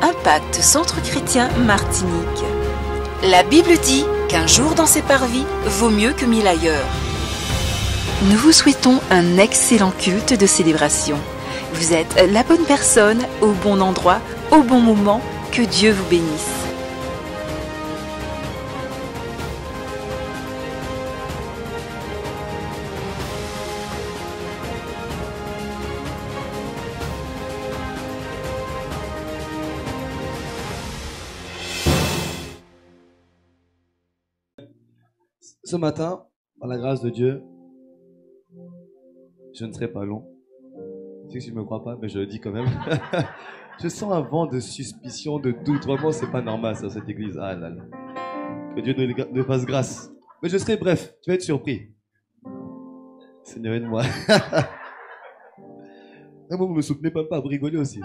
Impact Centre Chrétien Martinique. La Bible dit qu'un jour dans ses parvis vaut mieux que 1000 ailleurs. Nous vous souhaitons un excellent culte de célébration. Vous êtes la bonne personne, au bon endroit, au bon moment. Que Dieu vous bénisse. Ce matin, par la grâce de Dieu, je ne serai pas long. Je sais que tu ne me crois pas, mais je le dis quand même. Je sens un vent de suspicion, de doute. Vraiment, c'est pas normal, ça, cette église. Ah là là. Que Dieu nous fasse grâce. Mais je serai bref. Tu vas être surpris. Seigneur, aide-moi. Vous ne me soutenez pas, vous rigolez aussi.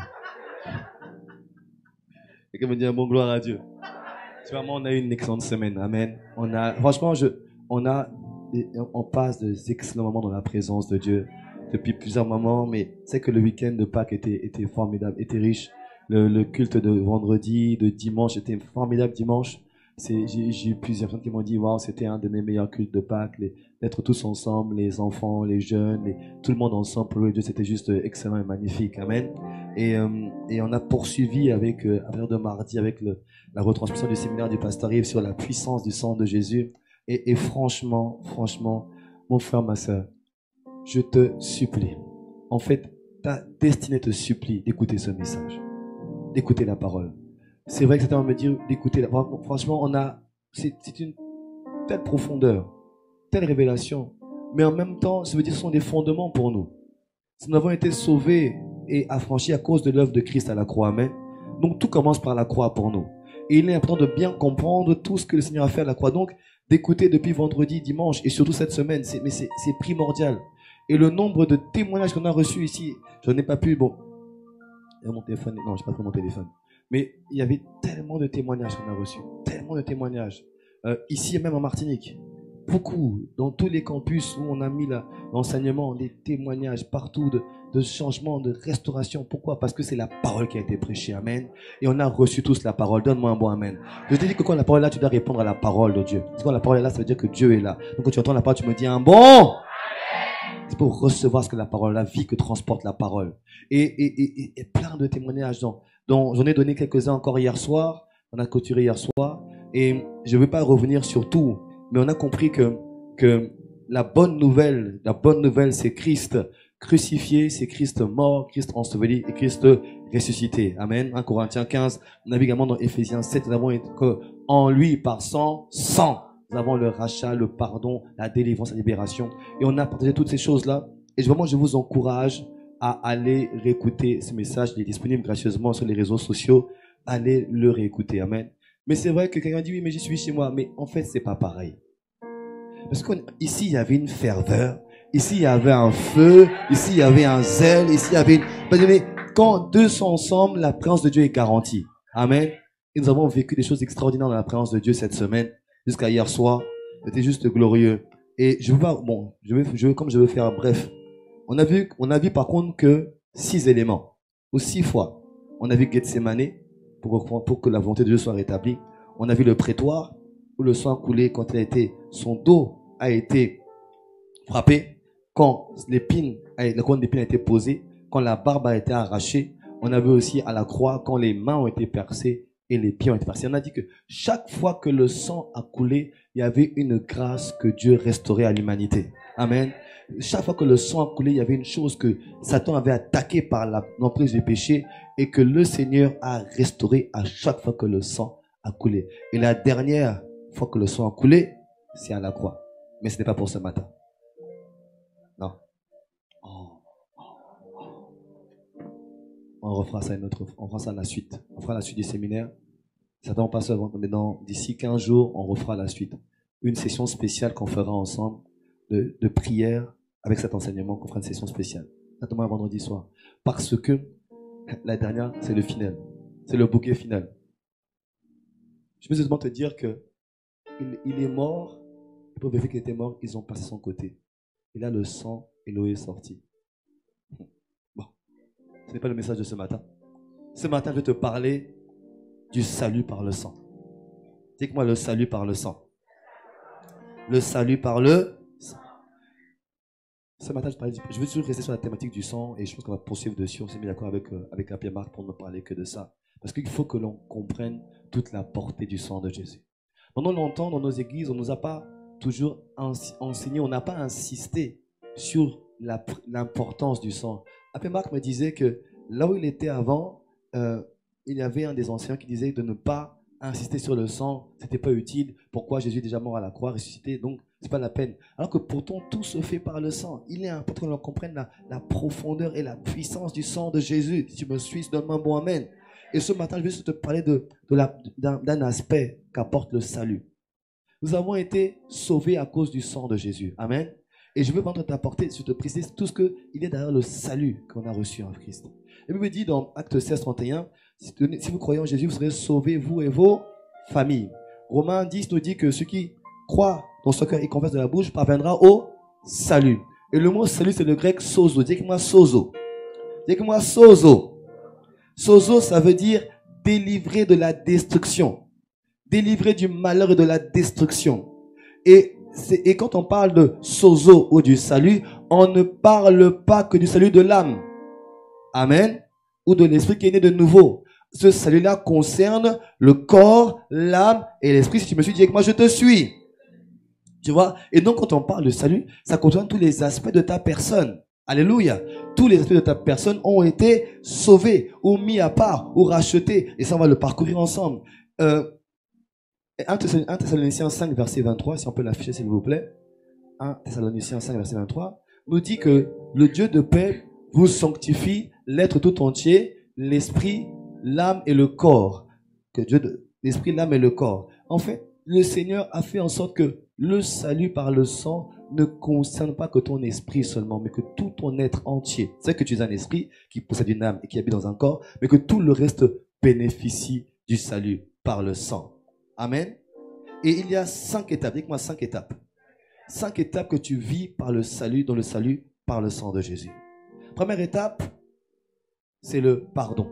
Quelqu'un me dit un bon gloire à Dieu. Tu vois, moi, on a eu une excellente semaine. Amen. Franchement, on passe des excellents moments dans la présence de Dieu depuis plusieurs moments, mais c'est que le week-end de Pâques était formidable, était riche. Le culte de vendredi, de dimanche était formidable dimanche. J'ai eu plusieurs personnes qui m'ont dit, waouh, c'était un de mes meilleurs cultes de Pâques, d'être tous ensemble, les enfants, les jeunes, tout le monde ensemble pour le Dieu, c'était juste excellent et magnifique. Amen. Et on a poursuivi à partir de mardi avec la retransmission du séminaire du pasteur Yves sur la puissance du sang de Jésus. Et franchement, mon frère, ma soeur, je te supplie. En fait, ta destinée te supplie d'écouter ce message, d'écouter la parole. C'est vrai que c'est à me dire d'écouter. Franchement, c'est une telle profondeur, telle révélation. Mais en même temps, ça veut dire que ce sont des fondements pour nous. Si nous avons été sauvés et affranchis à cause de l'œuvre de Christ à la croix, amen. Donc tout commence par la croix pour nous. Et il est important de bien comprendre tout ce que le Seigneur a fait à la croix. Donc, d'écouter depuis vendredi, dimanche et surtout cette semaine, c'est primordial. Et le nombre de témoignages qu'on a reçus ici, je n'ai pas pu, mon téléphone, non, j'ai pas pris mon téléphone. Mais il y avait tellement de témoignages qu'on a reçus, tellement de témoignages. Ici et même en Martinique, beaucoup, dans tous les campus où on a mis l'enseignement, des témoignages partout de changement, de restauration. Pourquoi? Parce que c'est la parole qui a été prêchée, amen. Et on a reçu tous la parole. Donne-moi un bon amen. Je te dis que quand la parole est là, tu dois répondre à la parole de Dieu. Parce que quand la parole est là, ça veut dire que Dieu est là. Donc quand tu entends la parole, tu me dis un bon. C'est pour recevoir ce que la parole, la vie que transporte la parole. Et plein de témoignages dont j'en ai donné quelques-uns encore hier soir. On a clôturé hier soir. Et je ne vais pas revenir sur tout, mais on a compris que la bonne nouvelle, c'est Christ crucifié, c'est Christ mort, Christ enseveli et Christ ressuscité. Amen. 1 Corinthiens 15. On a vu également dans Éphésiens 7, nous avons été en lui, par sang, nous avons le rachat, le pardon, la délivrance, la libération. Et on a partagé toutes ces choses-là. Et vraiment, je vous encourage à aller réécouter ce message. Il est disponible gracieusement sur les réseaux sociaux. Allez le réécouter. Amen. Mais c'est vrai que quelqu'un dit, oui, mais j'y suis chez moi. Mais en fait, c'est pas pareil. Parce qu'ici, il y avait une ferveur. Ici, il y avait un feu. Ici, il y avait un zèle. Ici, il y avait Mais quand deux sont ensemble, la présence de Dieu est garantie. Amen. Et nous avons vécu des choses extraordinaires dans la présence de Dieu cette semaine. Jusqu'à hier soir. C'était juste glorieux. Et je veux faire bref. On a vu par contre que 6 éléments. Ou 6 fois. On a vu Gethsemane pour que la volonté de Dieu soit rétablie. On a vu le prétoire où le sang a coulé quand son dos a été frappé, quand la couronne d'épines a été posée, quand la barbe a été arrachée. On a vu aussi à la croix quand les mains ont été percées et les pieds ont été percés. On a dit que chaque fois que le sang a coulé, il y avait une grâce que Dieu restaurait à l'humanité. Amen. Chaque fois que le sang a coulé, il y avait une chose que Satan avait attaqué par l'emprise du péché et que le Seigneur a restauré à chaque fois que le sang a coulé. Et la dernière fois que le sang a coulé, c'est à la croix. Mais ce n'est pas pour ce matin. Non. On refera ça on fera ça à la suite. On fera la suite du séminaire. Certains passent maintenant, d'ici 15 jours, on refera la suite. Une session spéciale qu'on fera ensemble de prière avec cet enseignement, qu'on fera une session spéciale. Notamment un vendredi soir. Parce que la dernière, c'est le final. C'est le bouquet final. Je peux seulement te dire que il est mort. Pour vérifier qu'il était mort, ils ont passé son côté. Et là, le sang, Éloé est sorti. Bon, ce n'est pas le message de ce matin. Ce matin, je vais te parler du salut par le sang. Dites-moi le salut par le sang. Le salut par le sang. Ce matin, je veux toujours rester sur la thématique du sang et je pense qu'on va poursuivre dessus. On s'est mis d'accord avec la Pierre Marc pour ne parler que de ça. Parce qu'il faut que l'on comprenne toute la portée du sang de Jésus. Pendant longtemps, dans nos églises, on ne nous a pas toujours enseigné, on n'a pas insisté sur l'importance du sang. Pierre Marc me disait que là où il était avant, il y avait un des anciens qui disait de ne pas insister sur le sang, c'était pas utile. Pourquoi Jésus est déjà mort à la croix, ressuscité, donc c'est pas la peine. Alors que pourtant tout se fait par le sang. Il est important que l'on comprenne la profondeur et la puissance du sang de Jésus. Si tu me suis, donne-moi un bon amen. Et ce matin, je vais te parler d'un aspect qu'apporte le salut. Nous avons été sauvés à cause du sang de Jésus. Amen. Et je veux maintenant t'apporter, je te précise tout ce qu'il y a derrière le salut qu'on a reçu en Christ. La Bible dit dans Actes 16, 31, si vous croyez en Jésus, vous serez sauvés, vous et vos familles. Romains 10 nous dit que ceux qui croient dans son cœur et confessent de la bouche parviendra au salut. Et le mot salut, c'est le grec sozo. Dis-moi sozo. Dis-moi sozo. Sozo, ça veut dire délivrer de la destruction. Délivrer du malheur et de la destruction. Et quand on parle de sozo ou du salut, on ne parle pas que du salut de l'âme. Amen. Ou de l'esprit qui est né de nouveau. Ce salut-là concerne le corps, l'âme et l'esprit. Si tu me suis dit que moi je te suis. Tu vois? Et donc quand on parle de salut, ça concerne tous les aspects de ta personne. Alléluia. Tous les aspects de ta personne ont été sauvés ou mis à part ou rachetés. Et ça, on va le parcourir ensemble. 1 Thessaloniciens 5, verset 23, si on peut l'afficher s'il vous plaît. 1 Thessaloniciens 5, verset 23, nous dit que le Dieu de paix vous sanctifie l'être tout entier, l'esprit, l'âme et le corps. Que l'esprit, l'âme et le corps. En fait, le Seigneur a fait en sorte que le salut par le sang ne concerne pas que ton esprit seulement, mais que tout ton être entier. C'est que tu es un esprit qui possède une âme et qui habite dans un corps, mais que tout le reste bénéficie du salut par le sang. Amen. Et il y a 5 étapes. Dites-moi 5 étapes. 5 étapes que tu vis par le salut, dans le salut par le sang de Jésus. Première étape, c'est le pardon.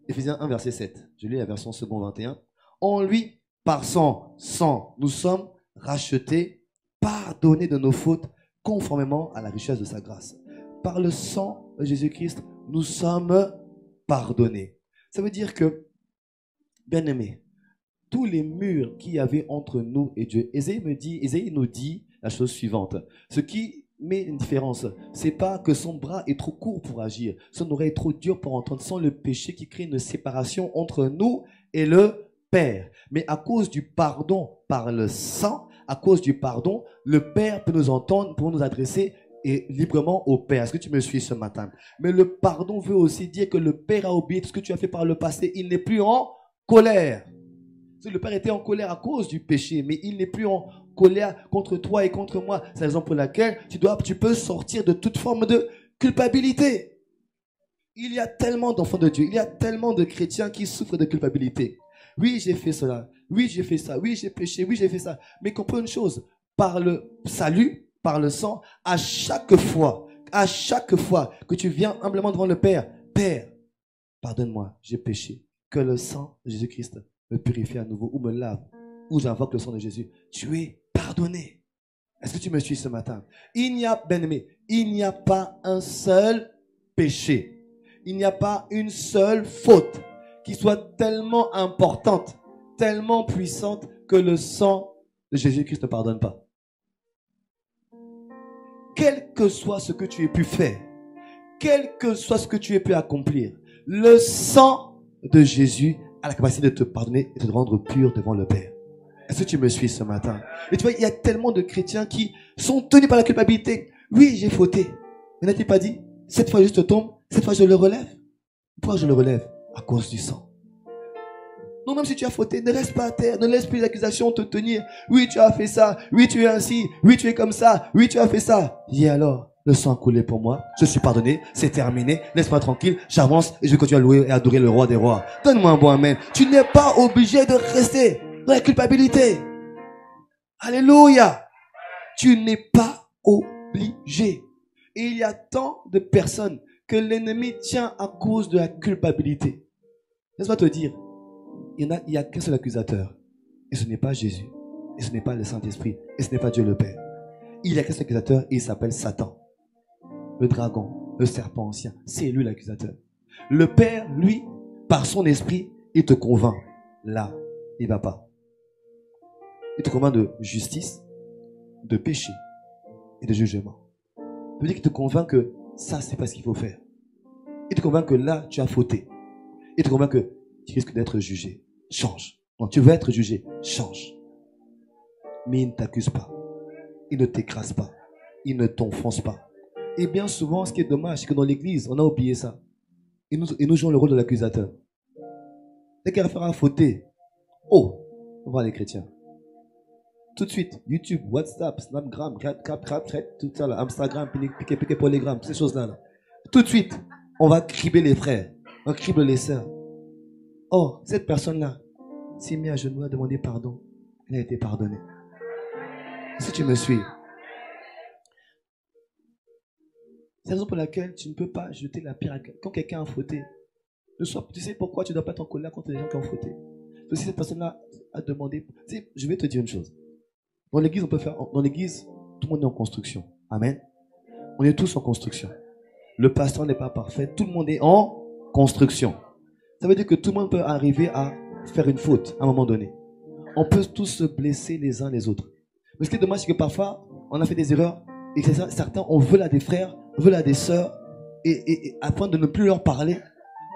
Éphésiens 1, verset 7. Je lis la version second 21. En lui, par son sang, nous sommes rachetés, pardonnés de nos fautes, conformément à la richesse de sa grâce. Par le sang de Jésus-Christ, nous sommes pardonnés. Ça veut dire que, bien aimé, tous les murs qu'il y avait entre nous et Dieu, Ésaïe nous dit la chose suivante. Ce qui met une différence, c'est pas que son bras est trop court pour agir, son oreille est trop dure pour entendre, sans le péché qui crée une séparation entre nous et le Père. Mais à cause du pardon par le sang, à cause du pardon, le Père peut nous entendre pour nous adresser et librement au Père. Est-ce que tu me suis ce matin? Mais le pardon veut aussi dire que le Père a oublié tout ce que tu as fait par le passé. Il n'est plus en colère. Le Père était en colère à cause du péché, mais il n'est plus en colère contre toi et contre moi. C'est la raison pour laquelle tu peux sortir de toute forme de culpabilité. Il y a tellement d'enfants de Dieu, il y a tellement de chrétiens qui souffrent de culpabilité. Oui, j'ai fait cela. Oui, j'ai fait ça. Oui, j'ai péché. Oui, j'ai fait ça. Mais comprends une chose, par le salut, par le sang, à chaque fois que tu viens humblement devant le Père, Père, pardonne-moi, j'ai péché. Que le sang de Jésus-Christ me purifie à nouveau ou me lave, ou j'invoque le sang de Jésus. Tu es pardonné. Est-ce que tu me suis ce matin? Il n'y a, bien-aimé, il n'y a pas un seul péché. Il n'y a pas une seule faute qui soit tellement importante, tellement puissante que le sang de Jésus-Christ ne pardonne pas. Quel que soit ce que tu aies pu faire, quel que soit ce que tu aies pu accomplir, le sang de Jésus a la capacité de te pardonner et de te rendre pur devant le Père. Est-ce que tu me suis ce matin? Et tu vois, il y a tellement de chrétiens qui sont tenus par la culpabilité. Oui, j'ai fauté. Mais n'a-t-il pas dit, cette fois je te tombe, cette fois je le relève? Pourquoi je le relève? À cause du sang. Non, même si tu as fauté, ne reste pas à terre, ne laisse plus les accusations te tenir. Oui, tu as fait ça, oui, tu es ainsi, oui, tu es comme ça, oui, tu as fait ça. Et alors, le sang a coulé pour moi, je suis pardonné, c'est terminé, laisse-moi tranquille, j'avance et je continue à louer et adorer le roi des rois. Donne-moi un bon amen. Tu n'es pas obligé de rester dans la culpabilité. Alléluia. Tu n'es pas obligé. Et il y a tant de personnes que l'ennemi tient à cause de la culpabilité. Laisse-moi te dire, il y a qu'un seul accusateur. Et ce n'est pas Jésus. Et ce n'est pas le Saint-Esprit. Et ce n'est pas Dieu le Père. Il y a qu'un seul accusateur et il s'appelle Satan. Le dragon, le serpent ancien. C'est lui l'accusateur. Le Père, lui, par son esprit, il te convainc. Là, il ne va pas. Il te convainc de justice, de péché et de jugement. Ça veut dire qu'il te convainc que ça, c'est pas ce qu'il faut faire. Il te convainc que là, tu as fauté. Il te convainc que tu risques d'être jugé. Change. Non, tu veux être jugé. Change. Mais il ne t'accuse pas. Il ne t'écrase pas. Il ne t'enfonce pas. Et bien souvent, ce qui est dommage, c'est que dans l'église, on a oublié ça. Et nous jouons le rôle de l'accusateur. Dès qu'il y a affaire à fauter, oh, on voit les chrétiens. Tout de suite, YouTube, WhatsApp, Snapgram, tout ça là, Instagram, piqué, Polygram, ces choses-là. Là. Tout de suite, on va cribler les frères, on crible les sœurs. Oh, cette personne-là s'est mise à genoux à demander pardon. Elle a été pardonnée. Si tu me suis, c'est la raison pour laquelle tu ne peux pas jeter la pierre quand quelqu'un a fauté. Tu sais pourquoi tu ne dois pas être en colère contre les gens qui ont fauté. Si cette personne-là a demandé, tu sais, je vais te dire une chose. Dans l'église, dans l'église, tout le monde est en construction. Amen. On est tous en construction. Le pasteur n'est pas parfait. Tout le monde est en construction. Ça veut dire que tout le monde peut arriver à faire une faute à un moment donné. On peut tous se blesser les uns les autres. Mais ce qui est dommage, c'est que parfois, on a fait des erreurs et que certains, on veut à des frères, veut à des sœurs et afin de ne plus leur parler,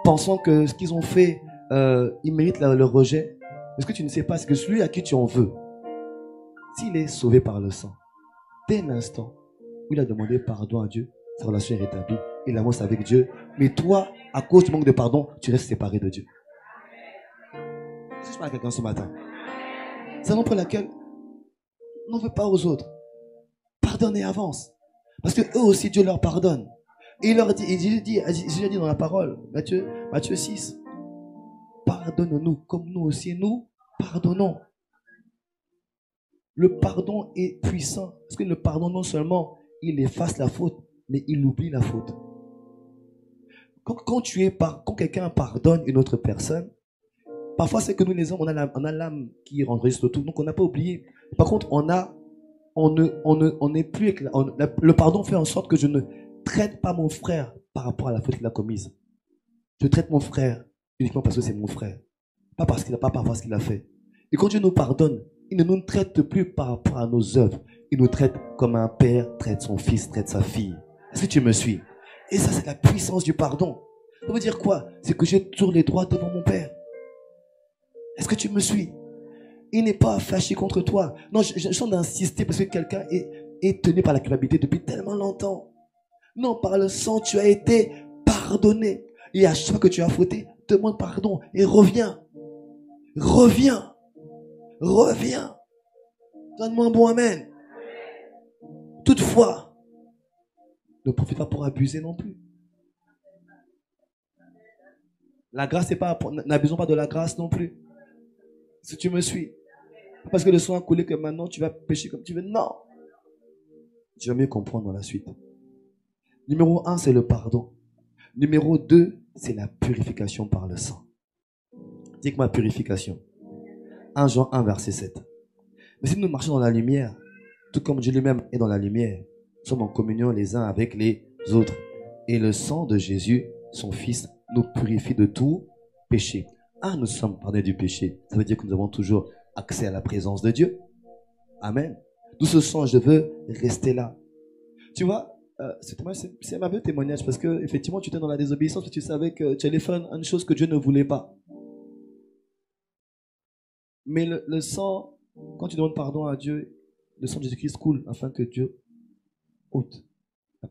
pensant que ce qu'ils ont fait, ils méritent le rejet. Mais ce que tu ne sais pas, c'est que celui à qui tu en veux, s'il est sauvé par le sang, dès l'instant où il a demandé pardon à Dieu, sa relation est rétablie, il avance avec Dieu. Mais toi, à cause du manque de pardon, tu restes séparé de Dieu. Si je parle à quelqu'un ce matin, c'est la raison pour laquelle n'en veux pas aux autres. Pardonne et avance. Parce que eux aussi, Dieu leur pardonne. Et il leur dit, et Jésus a dit dans la parole, Matthieu 6, pardonne-nous comme nous aussi nous pardonnons. Le pardon est puissant. Parce que le pardon, non seulement il efface la faute, mais il oublie la faute. Quand quelqu'un pardonne une autre personne, parfois c'est que nous les hommes, on a l'âme qui enregistre tout. Donc on n'a pas oublié. Par contre, le pardon fait en sorte que je ne traite pas mon frère par rapport à la faute qu'il a commise. Je traite mon frère uniquement parce que c'est mon frère. Pas parce qu'il a fait. Et quand Dieu nous pardonne, il ne nous traite plus par rapport à nos œuvres. Il nous traite comme un père traite son fils, traite sa fille. Est-ce que tu me suis? Et ça, c'est la puissance du pardon. Ça veut dire quoi? C'est que j'ai toujours les droits devant mon père. Est-ce que tu me suis? Il n'est pas fâché contre toi. Non, je sens d'insister parce que quelqu'un est tenu par la culpabilité depuis tellement longtemps. Non, par le sang, tu as été pardonné. Et à chaque fois que tu as fauté, demande pardon et reviens. Reviens. Donne-moi un bon amen. Toutefois, ne profite pas pour abuser non plus. La grâce n'est pas, n'abusons pas de la grâce non plus. Si tu me suis, parce que le sang a coulé que maintenant tu vas pécher comme tu veux. Non. Tu vas mieux comprendre dans la suite. Numéro 1, c'est le pardon. Numéro 2, c'est la purification par le sang. Dis-moi purification. 1 Jean 1, verset 7. Mais si nous marchons dans la lumière, tout comme Dieu lui-même est dans la lumière, nous sommes en communion les uns avec les autres. Et le sang de Jésus, son Fils, nous purifie de tout péché. Nous sommes pardonnés du péché. Ça veut dire que nous avons toujours accès à la présence de Dieu. Amen. D'où ce sang, je veux rester là. Tu vois, c'est un mauvais témoignage parce que effectivement tu étais dans la désobéissance, tu savais que tu allais faire une chose que Dieu ne voulait pas. Mais le sang, quand tu demandes pardon à Dieu, le sang de Jésus-Christ coule afin que Dieu ôte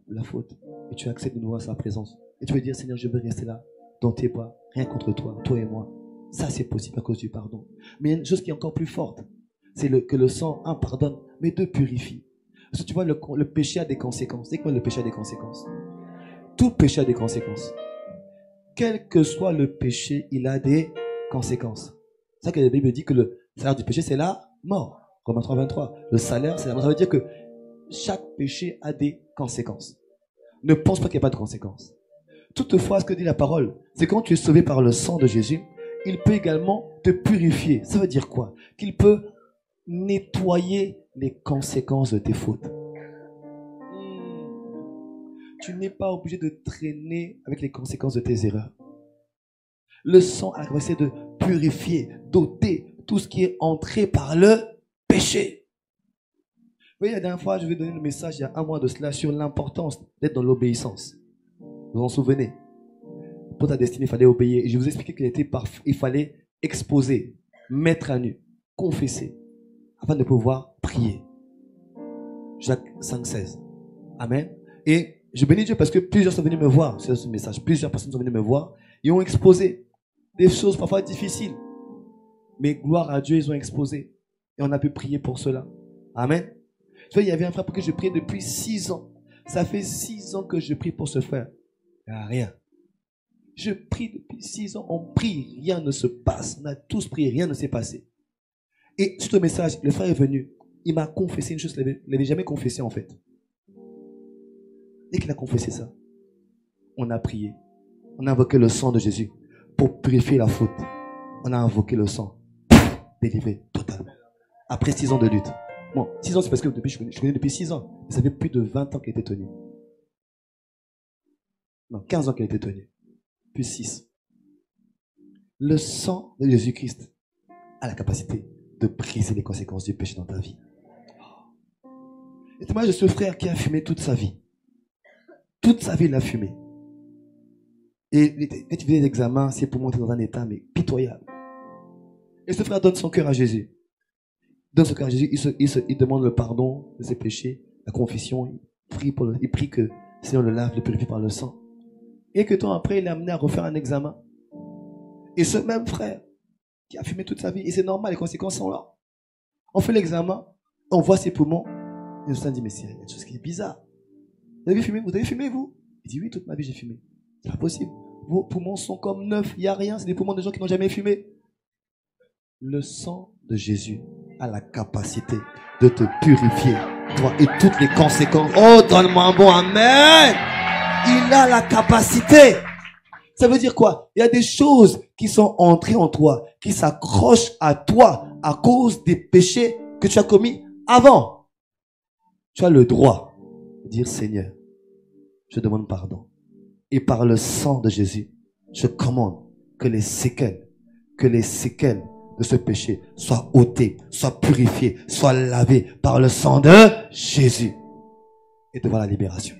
la faute. Et tu accèdes de nouveau à sa présence. Et tu veux dire, Seigneur, je veux rester là, dans tes bras, rien contre toi, toi et moi. Ça, c'est possible à cause du pardon. Mais il y a une chose qui est encore plus forte. C'est que le sang, pardonne, mais 2, purifie. Parce que tu vois, le péché a des conséquences. C'est quoi le péché a des conséquences? Tout péché a des conséquences. Quel que soit le péché, il a des conséquences. C'est ça que la Bible dit que le salaire du péché, c'est la mort. Romains 3, 23. Le salaire, c'est la mort. Ça veut dire que chaque péché a des conséquences. Ne pense pas qu'il n'y a pas de conséquences. Toutefois, ce que dit la parole, c'est quand tu es sauvé par le sang de Jésus, il peut également te purifier. Ça veut dire quoi? Qu'il peut nettoyer les conséquences de tes fautes. Tu n'es pas obligé de traîner avec les conséquences de tes erreurs. Le sang a la capacité de purifier, d'ôter tout ce qui est entré par le péché. Vous voyez, la dernière fois, je vais donner le message il y a un mois de cela sur l'importance d'être dans l'obéissance. Vous vous en souvenez? Pour ta destinée, il fallait obéir. Et je vous ai expliqué qu'il fallait exposer, mettre à nu, confesser, afin de pouvoir prier. Jacques 5,16. Amen. Et je bénis Dieu parce que plusieurs sont venus me voir sur ce message. Plusieurs personnes sont venues me voir et ont exposé des choses parfois difficiles. Mais gloire à Dieu, ils ont exposé. Et on a pu prier pour cela. Amen. Tu vois, il y avait un frère pour qui je priais depuis 6 ans. Ça fait 6 ans que je prie pour ce frère. Il n'y a rien. Je prie depuis 6 ans. On prie, rien ne se passe. On a tous prié, rien ne s'est passé. Et sur le message, le frère est venu. Il m'a confessé une chose qu'il n'avait jamais confessé en fait. Dès qu'il a confessé ça, on a prié. On a invoqué le sang de Jésus pour purifier la faute. On a invoqué le sang. Délivré totalement. Après 6 ans de lutte. Bon, 6 ans, c'est parce que je connais depuis 6 ans. Mais ça fait plus de 20 ans qu'il était tenu. Non, 15 ans qu'il était tenu. Plus 6. Le sang de Jésus-Christ a la capacité de briser les conséquences du péché dans ta vie. Et témoignage de ce frère qui a fumé toute sa vie. Toute sa vie, il a fumé. Et quand il faisait l'examen, c'est pour monter dans un état mais pitoyable. Et ce frère donne son cœur à Jésus. Il donne son cœur à Jésus, il demande le pardon de ses péchés, la confession, il prie que le Seigneur le lave, le purifie par le sang. Et que temps après, il est amené à refaire un examen. Et ce même frère, qui a fumé toute sa vie, et c'est normal, les conséquences sont là. On fait l'examen, on voit ses poumons, et le Seigneur dit, mais c'est quelque chose qui est bizarre. Vous avez fumé? Vous avez fumé, vous? Il dit, oui, toute ma vie, j'ai fumé. C'est pas possible. Vos poumons sont comme neufs, il n'y a rien, c'est des poumons de gens qui n'ont jamais fumé. Le sang de Jésus a la capacité de te purifier, toi et toutes les conséquences. Oh, donne-moi un bon amen. Il a la capacité. Ça veut dire quoi? Il y a des choses qui sont entrées en toi, qui s'accrochent à toi à cause des péchés que tu as commis avant. Tu as le droit de dire, Seigneur, je demande pardon. Et par le sang de Jésus, je commande que les séquelles de ce péché soient ôtées, soient purifiées, soient lavées par le sang de Jésus. Et de voir la libération.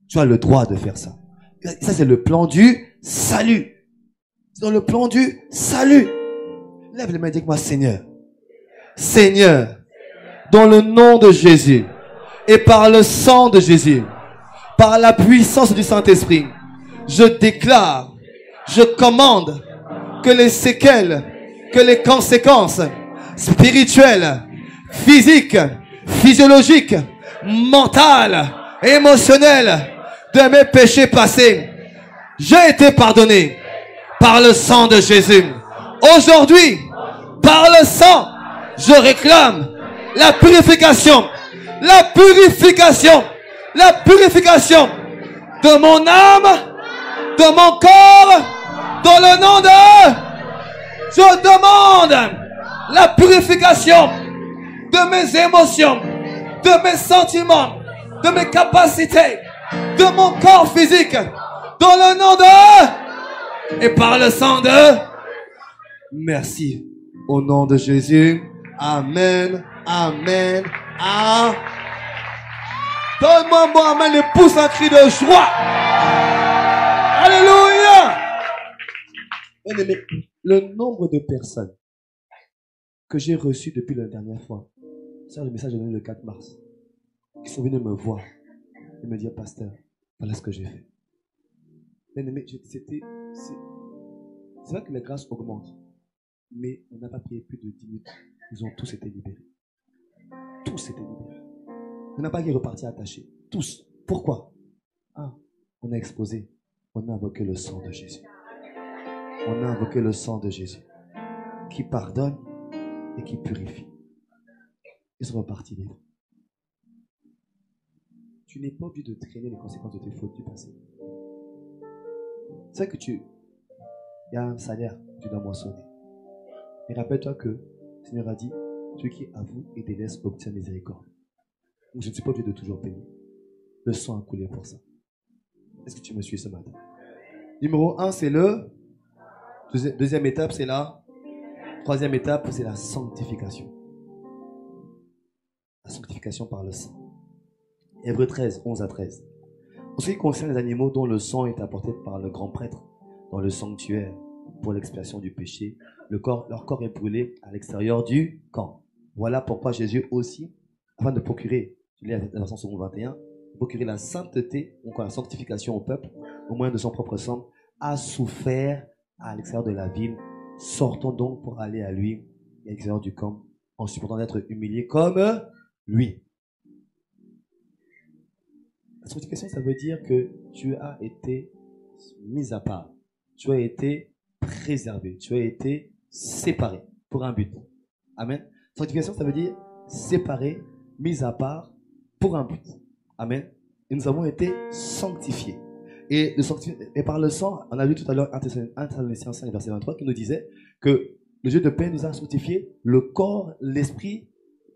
Tu as le droit de faire ça. Ça, c'est le plan du salut. C'est dans le plan du salut. Lève les mains et dis-moi, Seigneur. Seigneur, dans le nom de Jésus et par le sang de Jésus, par la puissance du Saint-Esprit, je déclare, je commande que les séquelles, que les conséquences spirituelles, physiques, physiologiques, mentales, émotionnelles de mes péchés passés, j'ai été pardonné par le sang de Jésus. Aujourd'hui, par le sang, je réclame la purification, la purification, la purification de mon âme, de mon corps, dans le nom de... Je demande la purification de mes émotions, de mes sentiments, de mes capacités, de mon corps physique, dans le nom de... Et par le sang de... Merci. Au nom de Jésus. Amen. Amen. Amen. Donne-moi un bon amen et pousse un cri de joie. Alléluia. Bien-aimé, le nombre de personnes que j'ai reçues depuis la dernière fois, c'est le message donné le 4 mars, qui sont venus me voir et me dire, pasteur, voilà ce que j'ai fait. Bien-aimé, c'est vrai que la grâce augmente, mais on n'a pas prié plus de 10 minutes. Ils ont tous été libérés. Tous été libérés. On n'a pas qui est reparti attaché. Tous. Pourquoi? On a exposé. On a invoqué le sang de Jésus. On a invoqué le sang de Jésus. Qui pardonne et qui purifie. Ils sont repartis libres. Tu n'es pas obligé de traîner les conséquences de tes fautes du passé. C'est vrai que il y a un salaire que tu dois moissonner. Et rappelle-toi que le Seigneur a dit, celui qui avoue et délaisse obtient miséricorde. Donc je ne suis pas obligé de toujours payer. Le sang a coulé pour ça. Est-ce que tu me suis ce matin? Numéro 1, c'est le. Deuxième étape, c'est la. Troisième étape, c'est la sanctification. La sanctification par le sang. Hébreux 13, 11 à 13. En ce qui concerne les animaux dont le sang est apporté par le grand prêtre dans le sanctuaire pour l'expiation du péché, leur corps est brûlé à l'extérieur du camp. Voilà pourquoi Jésus aussi, afin de procurer, je lis la version seconde 21, procurer la sainteté, donc la sanctification au peuple, au moyen de son propre sang, a souffert à l'extérieur de la ville. Sortons donc pour aller à lui, à l'extérieur du camp, en supportant d'être humiliés comme lui. La sanctification, ça veut dire que tu as été mis à part. Tu as été préservé. Tu as été séparé pour un but. Amen. Sanctification, ça veut dire séparé, mis à part pour un but. Amen. Et nous avons été sanctifiés. Et par le sang, on a lu tout à l'heure 1 Thessaloniciens 5, verset 23, qui nous disait que le Dieu de paix nous a sanctifié le corps, l'esprit,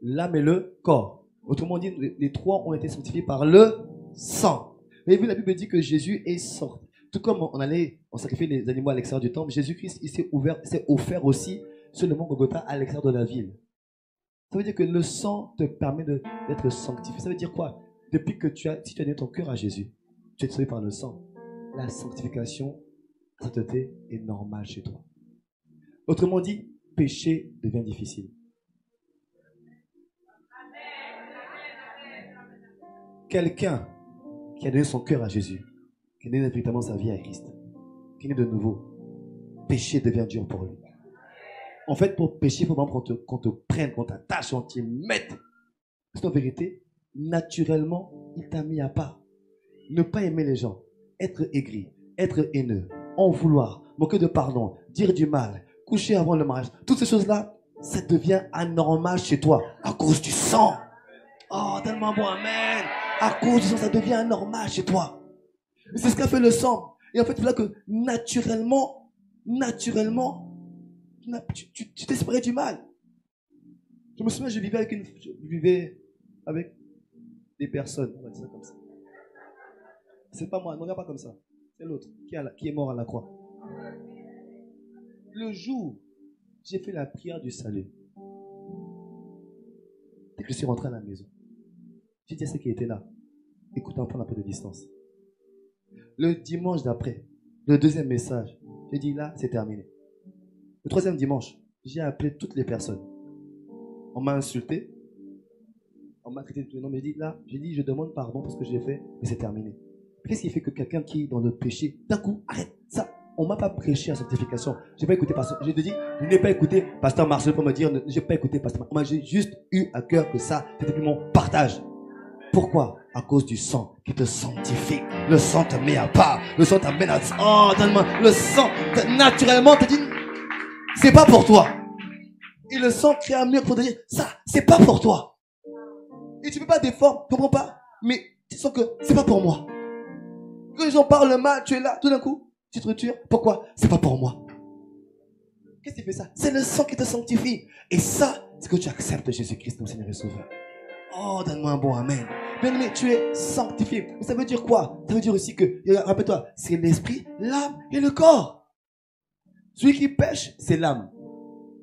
l'âme et le corps. Autrement dit, les trois ont été sanctifiés par le sang. Vous avez vu, la Bible dit que Jésus est sorti. Tout comme on sacrifiait les animaux à l'extérieur du temple, Jésus-Christ, il s'est offert aussi sur le mont Golgotha à l'extérieur de la ville. Ça veut dire que le sang te permet d'être sanctifié. Ça veut dire quoi? Depuis que si tu as donné ton cœur à Jésus, tu es sauvé par le sang. La sanctification, la sainteté est normale chez toi. Autrement dit, péché devient difficile. Quelqu'un qui a donné son cœur à Jésus, qui a donné véritablement sa vie à Christ, qui est né de nouveau, péché devient dur pour lui. En fait, pour pécher, il faut vraiment qu'on te prenne, qu'on t'attache, qu'on t'y mette. C'est en vérité, naturellement, il t'a mis à part. Ne pas aimer les gens, être aigri, être haineux, en vouloir, manquer de pardon, dire du mal, coucher avant le mariage, toutes ces choses-là, ça devient anormal chez toi à cause du sang. Oh, tellement bon, amen. À cause du sang, ça devient anormal chez toi. C'est ce qu'a fait le sang. Et en fait, voilà que naturellement, tu t'espérais du mal. Je me souviens, je vivais avec des personnes, on va dire ça comme ça. C'est pas moi, ne regarde pas comme ça. C'est l'autre qui est mort à la croix. Le jour, j'ai fait la prière du salut. Dès que je suis rentré à la maison, j'ai dit à ceux qui étaient là, écoutez, on prend un peu de distance. Le dimanche d'après, le deuxième message, j'ai dit là, c'est terminé. Le troisième dimanche, j'ai appelé toutes les personnes. On m'a insulté, on m'a traité de tous les noms, mais j'ai dit, je demande pardon pour ce que j'ai fait, mais c'est terminé. Qu'est-ce qui fait que quelqu'un qui est dans le péché, d'un coup, arrête ça? On m'a pas prêché à sanctification. Je n'ai pas écouté pasteur. Je te dis, je n'ai pas écouté pasteur Marcel pour me dire, je n'ai pas écouté pasteur Marcel. J'ai juste eu à cœur que ça, c'était plus mon partage. Pourquoi? À cause du sang qui te sanctifie. Le sang te met à part. Le sang t'amène à... Oh, tellement. Le sang, naturellement, te dit, c'est pas pour toi. Et le sang crée un mur pour te dire, ça, c'est pas pour toi. Et tu peux pas défendre, tu comprends pas? Mais tu sens que c'est pas pour moi. Quand les gens parlent mal, tu es là, tout d'un coup, tu te retires. Pourquoi? C'est pas pour moi. Qu'est-ce qui fait ça? C'est le sang qui te sanctifie. Et ça, c'est que tu acceptes Jésus-Christ, ton Seigneur et Sauveur. Oh, donne-moi un bon amen. Bien aimé, tu es sanctifié. Mais ça veut dire quoi? Ça veut dire aussi que, rappelle-toi, c'est l'esprit, l'âme et le corps. Celui qui pêche, c'est l'âme.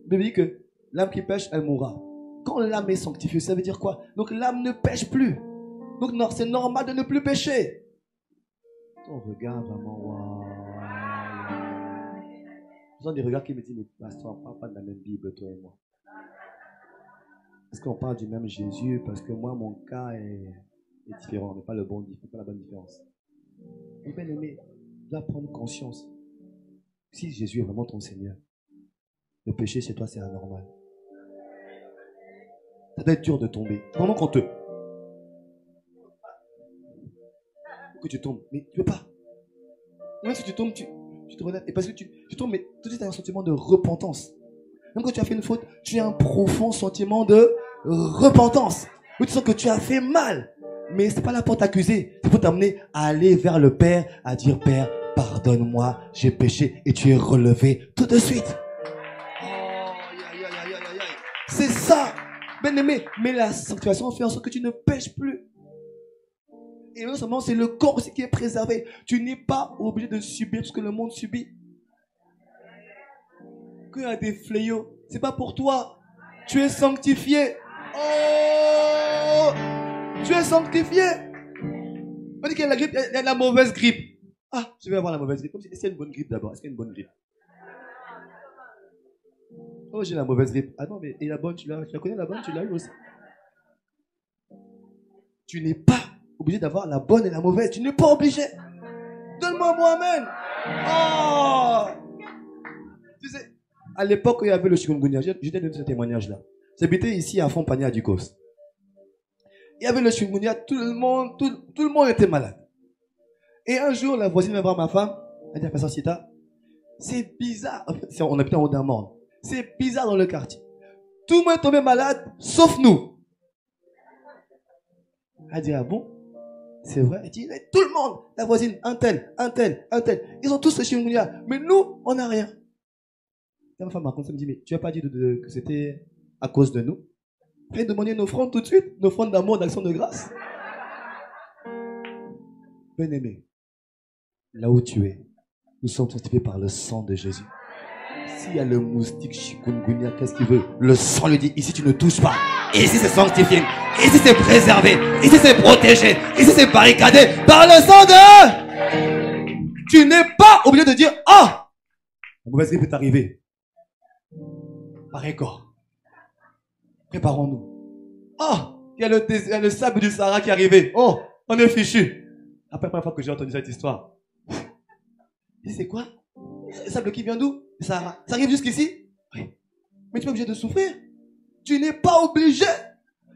La Bible dit que l'âme qui pêche, elle mourra. Quand l'âme est sanctifiée, ça veut dire quoi? Donc l'âme ne pêche plus. Donc non, c'est normal de ne plus pécher. On regarde vraiment, waouh. J'ai des regards qui me disent, mais pasteur, on ne parle pas de la même Bible, toi et moi. Est-ce qu'on parle du même Jésus? Parce que moi, mon cas est différent, mais pas la bonne différence. Et bien aimé, dois prendre conscience. Si Jésus est vraiment ton Seigneur, le péché chez toi, c'est anormal. Ça doit être dur de tomber. Vraiment quand que tu tombes, mais tu ne peux pas. Même si tu tombes, tu te relèves. Et parce que tu tombes, mais tout de suite, tu as un sentiment de repentance. Même quand tu as fait une faute, tu as un profond sentiment de repentance. Où tu sens que tu as fait mal. Mais ce n'est pas là pour t'accuser. C'est pour t'amener à aller vers le Père, à dire, Père, pardonne-moi, j'ai péché, et tu es relevé tout de suite. C'est ça, bien-aimé. Mais la sanctification fait en sorte que tu ne pêches plus. Et non seulement, c'est le corps aussi qui est préservé. Tu n'es pas obligé de subir ce que le monde subit. Quand il y a des fléaux, c'est pas pour toi. Tu es sanctifié. Oh, tu es sanctifié. On dit qu'il y a la grippe, il y a la mauvaise grippe. Ah, je vais avoir la mauvaise grippe. Est-ce qu'il y a une bonne grippe d'abord? Est-ce qu'il y a une bonne grippe? Oh, j'ai la mauvaise grippe. Ah non, mais et la bonne, tu la connais la bonne, tu l'as eu aussi. Tu n'es pas obligé d'avoir la bonne et la mauvaise. Tu n'es pas obligé. Donne-moi moi-même. Oh! Tu sais, à l'époque où il y avait le chikungunya, j'étais donné ce témoignage-là. J'habitais ici à Fontpagny à Ducos. Il y avait le chikungunya, tout le monde était malade. Et un jour, la voisine va voir ma femme. Elle dit à Pasteur Sita, c'est bizarre. On habitait en haut d'un morne. C'est bizarre dans le quartier. Tout le monde est tombé malade, sauf nous. Elle dit, ah bon? C'est vrai? Elle dit, tout le monde, la voisine, un tel. Ils ont tous le chikungunya. Mais nous, on n'a rien. Et ma femme m'a raconté, elle me dit, mais tu n'as pas dit que c'était à cause de nous? Fallait demander une offrande tout de suite, une offrande d'amour, d'action de grâce. Bien-aimé, là où tu es, nous sommes sanctifiés par le sang de Jésus. S'il y a le moustique chikungunya, qu'est-ce qu'il veut? Le sang lui dit, ici tu ne touches pas. Ici c'est sanctifié. Ici c'est préservé. Ici c'est protégé. Ici c'est barricadé par le sang de... Tu n'es pas obligé de dire, ah, la mauvaise grippe est arrivée. Pareil corps. Préparons-nous. Oh, il y a le sable du Sahara qui est arrivé. Oh, on est fichu. Après la première fois que j'ai entendu cette histoire, c'est quoi? Le sable qui vient d'où? Du Sahara. Ça arrive jusqu'ici? Oui. Mais tu n'es pas obligé de souffrir. Tu n'es pas obligé.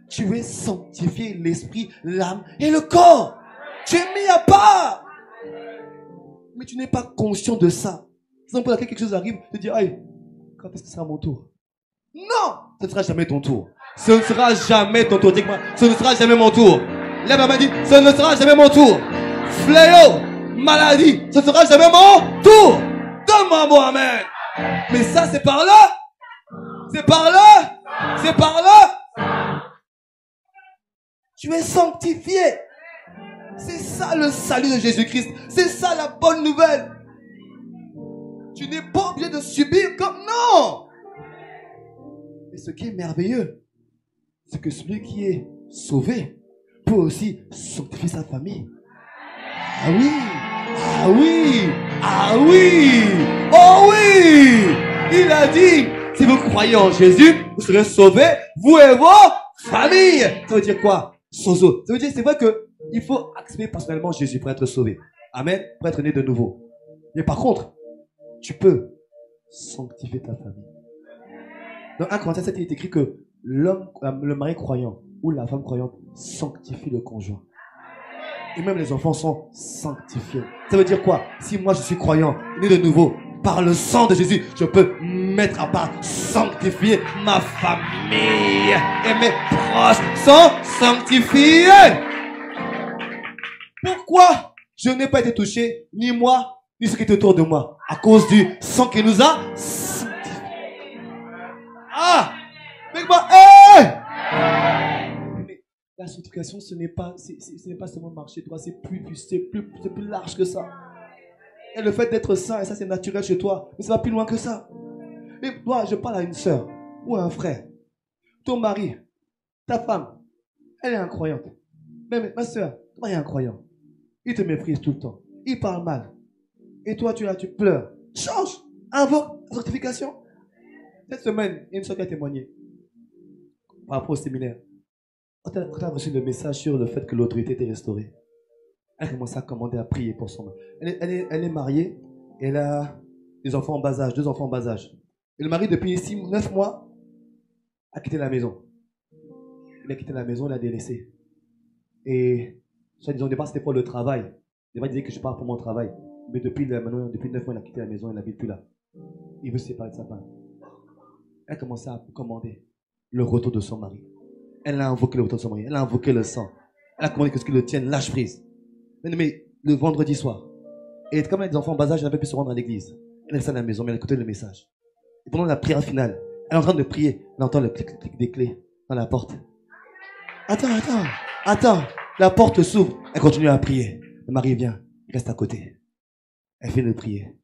Tu es sanctifié, l'esprit, l'âme et le corps. Tu es mis à part. Mais tu n'es pas conscient de ça. Exemple pour laquelle quelque chose arrive, tu te dis, aïe, quand est-ce que ce sera mon tour? Non, ce ne sera jamais ton tour. Ce ne sera jamais ton tour. Dis-moi, ce ne sera jamais mon tour. Là, maman dit, ce ne sera jamais mon tour. Fléau, maladie, ce ne sera jamais mon tour. Donne-moi un mot, amen. Mais ça, c'est par là. C'est par là. C'est par là. Tu es sanctifié. C'est ça le salut de Jésus-Christ. C'est ça la bonne nouvelle. Tu n'es pas obligé de subir comme non. Et ce qui est merveilleux, c'est que celui qui est sauvé peut aussi sanctifier sa famille. Ah oui, ah oui, ah oui, oh oui. Il a dit, si vous croyez en Jésus, vous serez sauvés, vous et vos familles. Ça veut dire quoi? Sozo. Ça veut dire, c'est vrai que il faut accepter personnellement Jésus pour être sauvé. Amen, pour être né de nouveau. Mais par contre, tu peux sanctifier ta famille. Dans 1 Corinthiens 7, il est écrit que le mari croyant ou la femme croyante sanctifie le conjoint. Et même les enfants sont sanctifiés. Ça veut dire quoi? Si moi je suis croyant, né de nouveau, par le sang de Jésus, je peux mettre à part, sanctifier ma famille. Et mes proches sont sanctifiés. Pourquoi je n'ai pas été touché, ni moi, ni ceux qui étaient autour de moi, à cause du sang qui nous a sanctifiés. Ah! Mais moi, mais la sanctification, ce n'est pas seulement marcher droit, c'est plus large que ça. Et le fait d'être saint, et ça c'est naturel chez toi, mais ça va plus loin que ça. Et moi, je parle à une sœur ou à un frère. Ton mari, ta femme, elle est incroyante. Mais ma sœur, ton mari est incroyant. Il te méprise tout le temps. Il parle mal. Et toi, tu pleures. Change. Invoque la sanctification. Cette semaine, il y a une sœur qui a témoigné par rapport au séminaire. Quand elle a reçu le message sur le fait que l'autorité était restaurée, elle a commencé à commander, à prier pour son mari. Elle est mariée et elle a des enfants en bas âge, 2 enfants en bas âge. Et le mari, depuis 9 mois, a quitté la maison. Il a quitté la maison, il a délaissé. Et, soi-disant, au départ, c'était pour le travail. Il disait que je pars pour mon travail. Mais depuis 9 mois, il a quitté la maison, il n'habite plus là. Il veut se séparer de sa femme. Elle a commencé à commander le retour de son mari. Elle a invoqué le retour de son mari. Elle a invoqué le sang. Elle a commandé que ce qui le tienne lâche prise. Mais le vendredi soir, Et comme les enfants en bas âge, elle n'avait pu se rendre à l'église. Elle restait à la maison, mais elle écoutait le message. Et pendant la prière finale, elle est en train de prier. Elle entend le clic des clés dans la porte. Attends. La porte s'ouvre. Elle continue à prier. Le mari vient, il reste à côté. Elle finit de prier.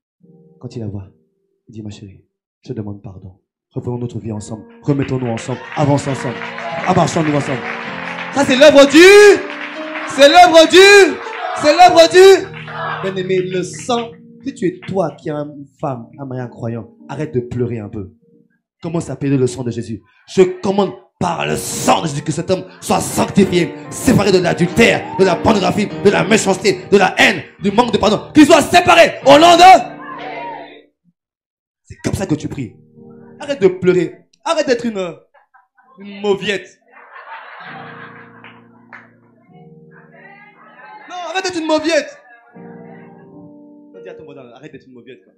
Quand il la voit, il dit, ma chérie, je te demande pardon. Reprenons notre vie ensemble. Remettons-nous ensemble. Avançons ensemble. Avançons-nous ensemble. Ça, c'est l'œuvre du... C'est l'œuvre du... C'est l'œuvre du... Bien-aimé, le sang... Si tu es toi qui es une femme, un mari incroyant, arrête de pleurer un peu. Commence à appeler le sang de Jésus. Je commande par le sang de Jésus que cet homme soit sanctifié, séparé de l'adultère, de la pornographie, de la méchanceté, de la haine, du manque de pardon. Qu'il soit séparé au nom de... C'est comme ça que tu pries. Arrête de pleurer. Arrête d'être une mauviette. Non, arrête d'être une mauviette. Dis à ton voisin, arrête d'être une mauviette, quoi.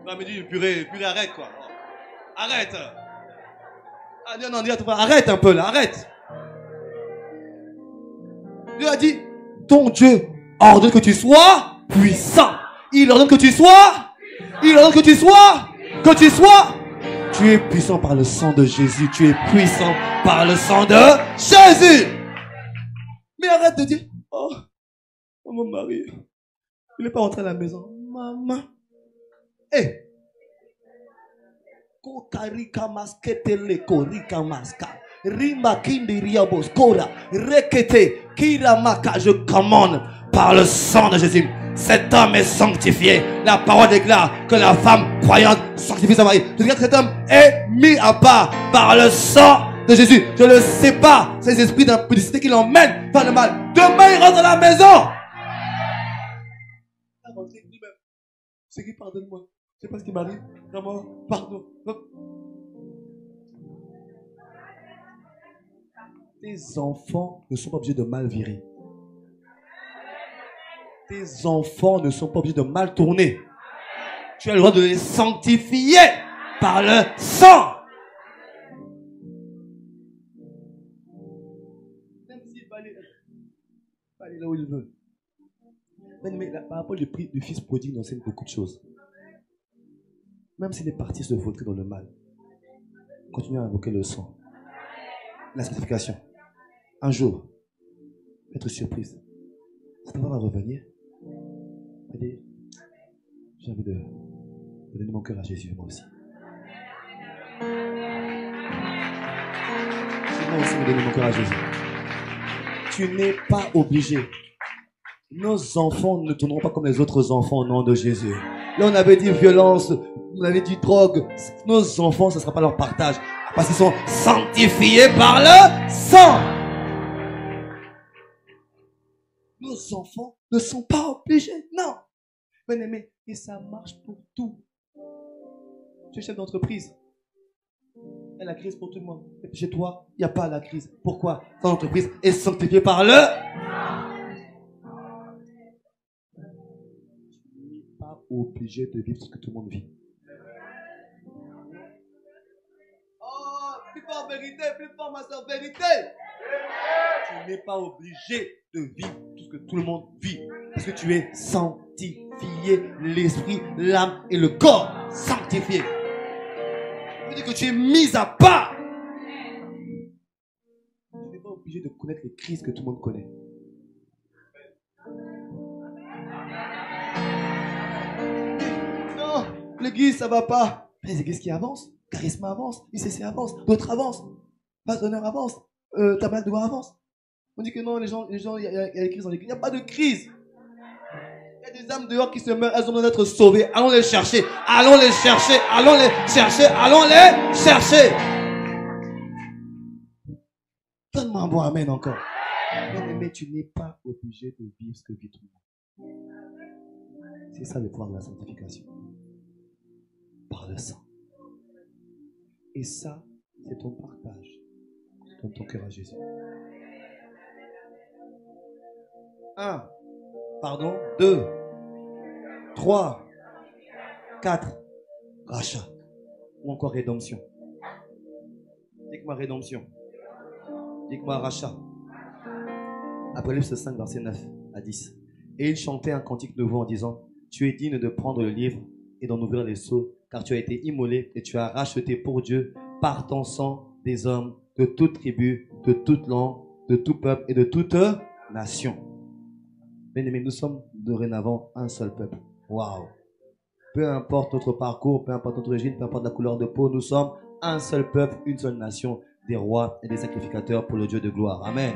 Non, mais dis, purée, arrête, quoi. Arrête. Ah, non, dis à ton voisin, arrête un peu, là, arrête. Dieu a dit, ton Dieu ordonne que tu sois puissant. Il ordonne que tu sois. Tu es puissant par le sang de Jésus. Tu es puissant par le sang de Jésus. Mais arrête de dire, oh mon mari, il n'est pas rentré à la maison. Maman. Eh. Kokarika masketele korika maska. Rima kindiria boskora. Rekete kiramaka. Je commande par le sang de Jésus. Cet homme est sanctifié. La parole déclare que la femme croyante sanctifie son mari. Je dis que cet homme est mis à part par le sang de Jésus. Je le sépare. Ces esprits d'impudicité qui l'emmènent faire le mal. Demain, il rentre à la maison. C'est qui, pardonne-moi. Je sais pas ce qui m'arrive. Vraiment, pardon. Tes enfants ne sont pas obligés de mal virer. Tes enfants ne sont pas obligés de mal tourner. Tu as le droit de les sanctifier par le sang. Même s'il va aller là où il veut. Mais par rapport au prix du fils prodigue, nous enseigne beaucoup de choses. Même s'il est parti se vautrer dans le mal, continue à invoquer le sang. La sanctification. Un jour, être surprise. Cet enfant va revenir. Et dire, j'ai envie de donner mon cœur à Jésus, moi aussi. Moi aussi, de donner mon cœur à Jésus. Tu n'es pas obligé. Nos enfants ne tourneront pas comme les autres enfants au nom de Jésus. Là, on avait dit violence, on avait dit drogue. Nos enfants, ce ne sera pas leur partage. Parce qu'ils sont sanctifiés par le sang. Nos enfants ne sont pas obligés. Non. Bien-aimé, et ça marche pour tout. Tu es chef d'entreprise. Il y a la crise pour tout le monde. Et puis chez toi, il n'y a pas la crise. Pourquoi? Ton entreprise est sanctifiée par le... obligé de vivre ce que tout le monde vit. Oh, plus fort vérité, plus fort ma soeur, vérité. Tu n'es pas obligé de vivre tout ce que tout le monde vit. Parce que tu es sanctifié, l'esprit, l'âme et le corps sanctifié. Ça veut dire que tu es mis à part. Tu n'es pas obligé de connaître les crises que tout le monde connaît. L'église, ça va pas. Les églises qui avancent, Charisme avance, ICC avance, d'autres avancent, Passe d'honneur avance, Tabernacle de Gloire avance. On dit que non, les gens, il y a des crises dans l'église. Il n'y a pas de crise. Il y a des âmes dehors qui se meurent, elles ont besoin d'être sauvées. Allons les chercher, allons les chercher, allons les chercher, allons les chercher. Donne-moi un bon amen encore. Mais tu n'es pas obligé de vivre ce que vit tout le monde. C'est ça le pouvoir de la sanctification. Par le sang. Et ça, c'est ton partage. Donne ton cœur à Jésus. 1, pardon, 2, 3, 4, rachat. Ou encore rédemption. Dis-moi rédemption. Dis-moi rachat. Apocalypse 5, verset 9 à 10. Et il chantait un cantique nouveau en disant: tu es digne de prendre le livre et d'en ouvrir les sceaux, car tu as été immolé et tu as racheté pour Dieu par ton sang des hommes de toute tribu, de toute langue, de tout peuple et de toute nation. Bien-aimés, nous sommes dorénavant un seul peuple. Waouh! Peu importe notre parcours, peu importe notre origine, peu importe la couleur de peau, nous sommes un seul peuple, une seule nation, des rois et des sacrificateurs pour le Dieu de gloire. Amen.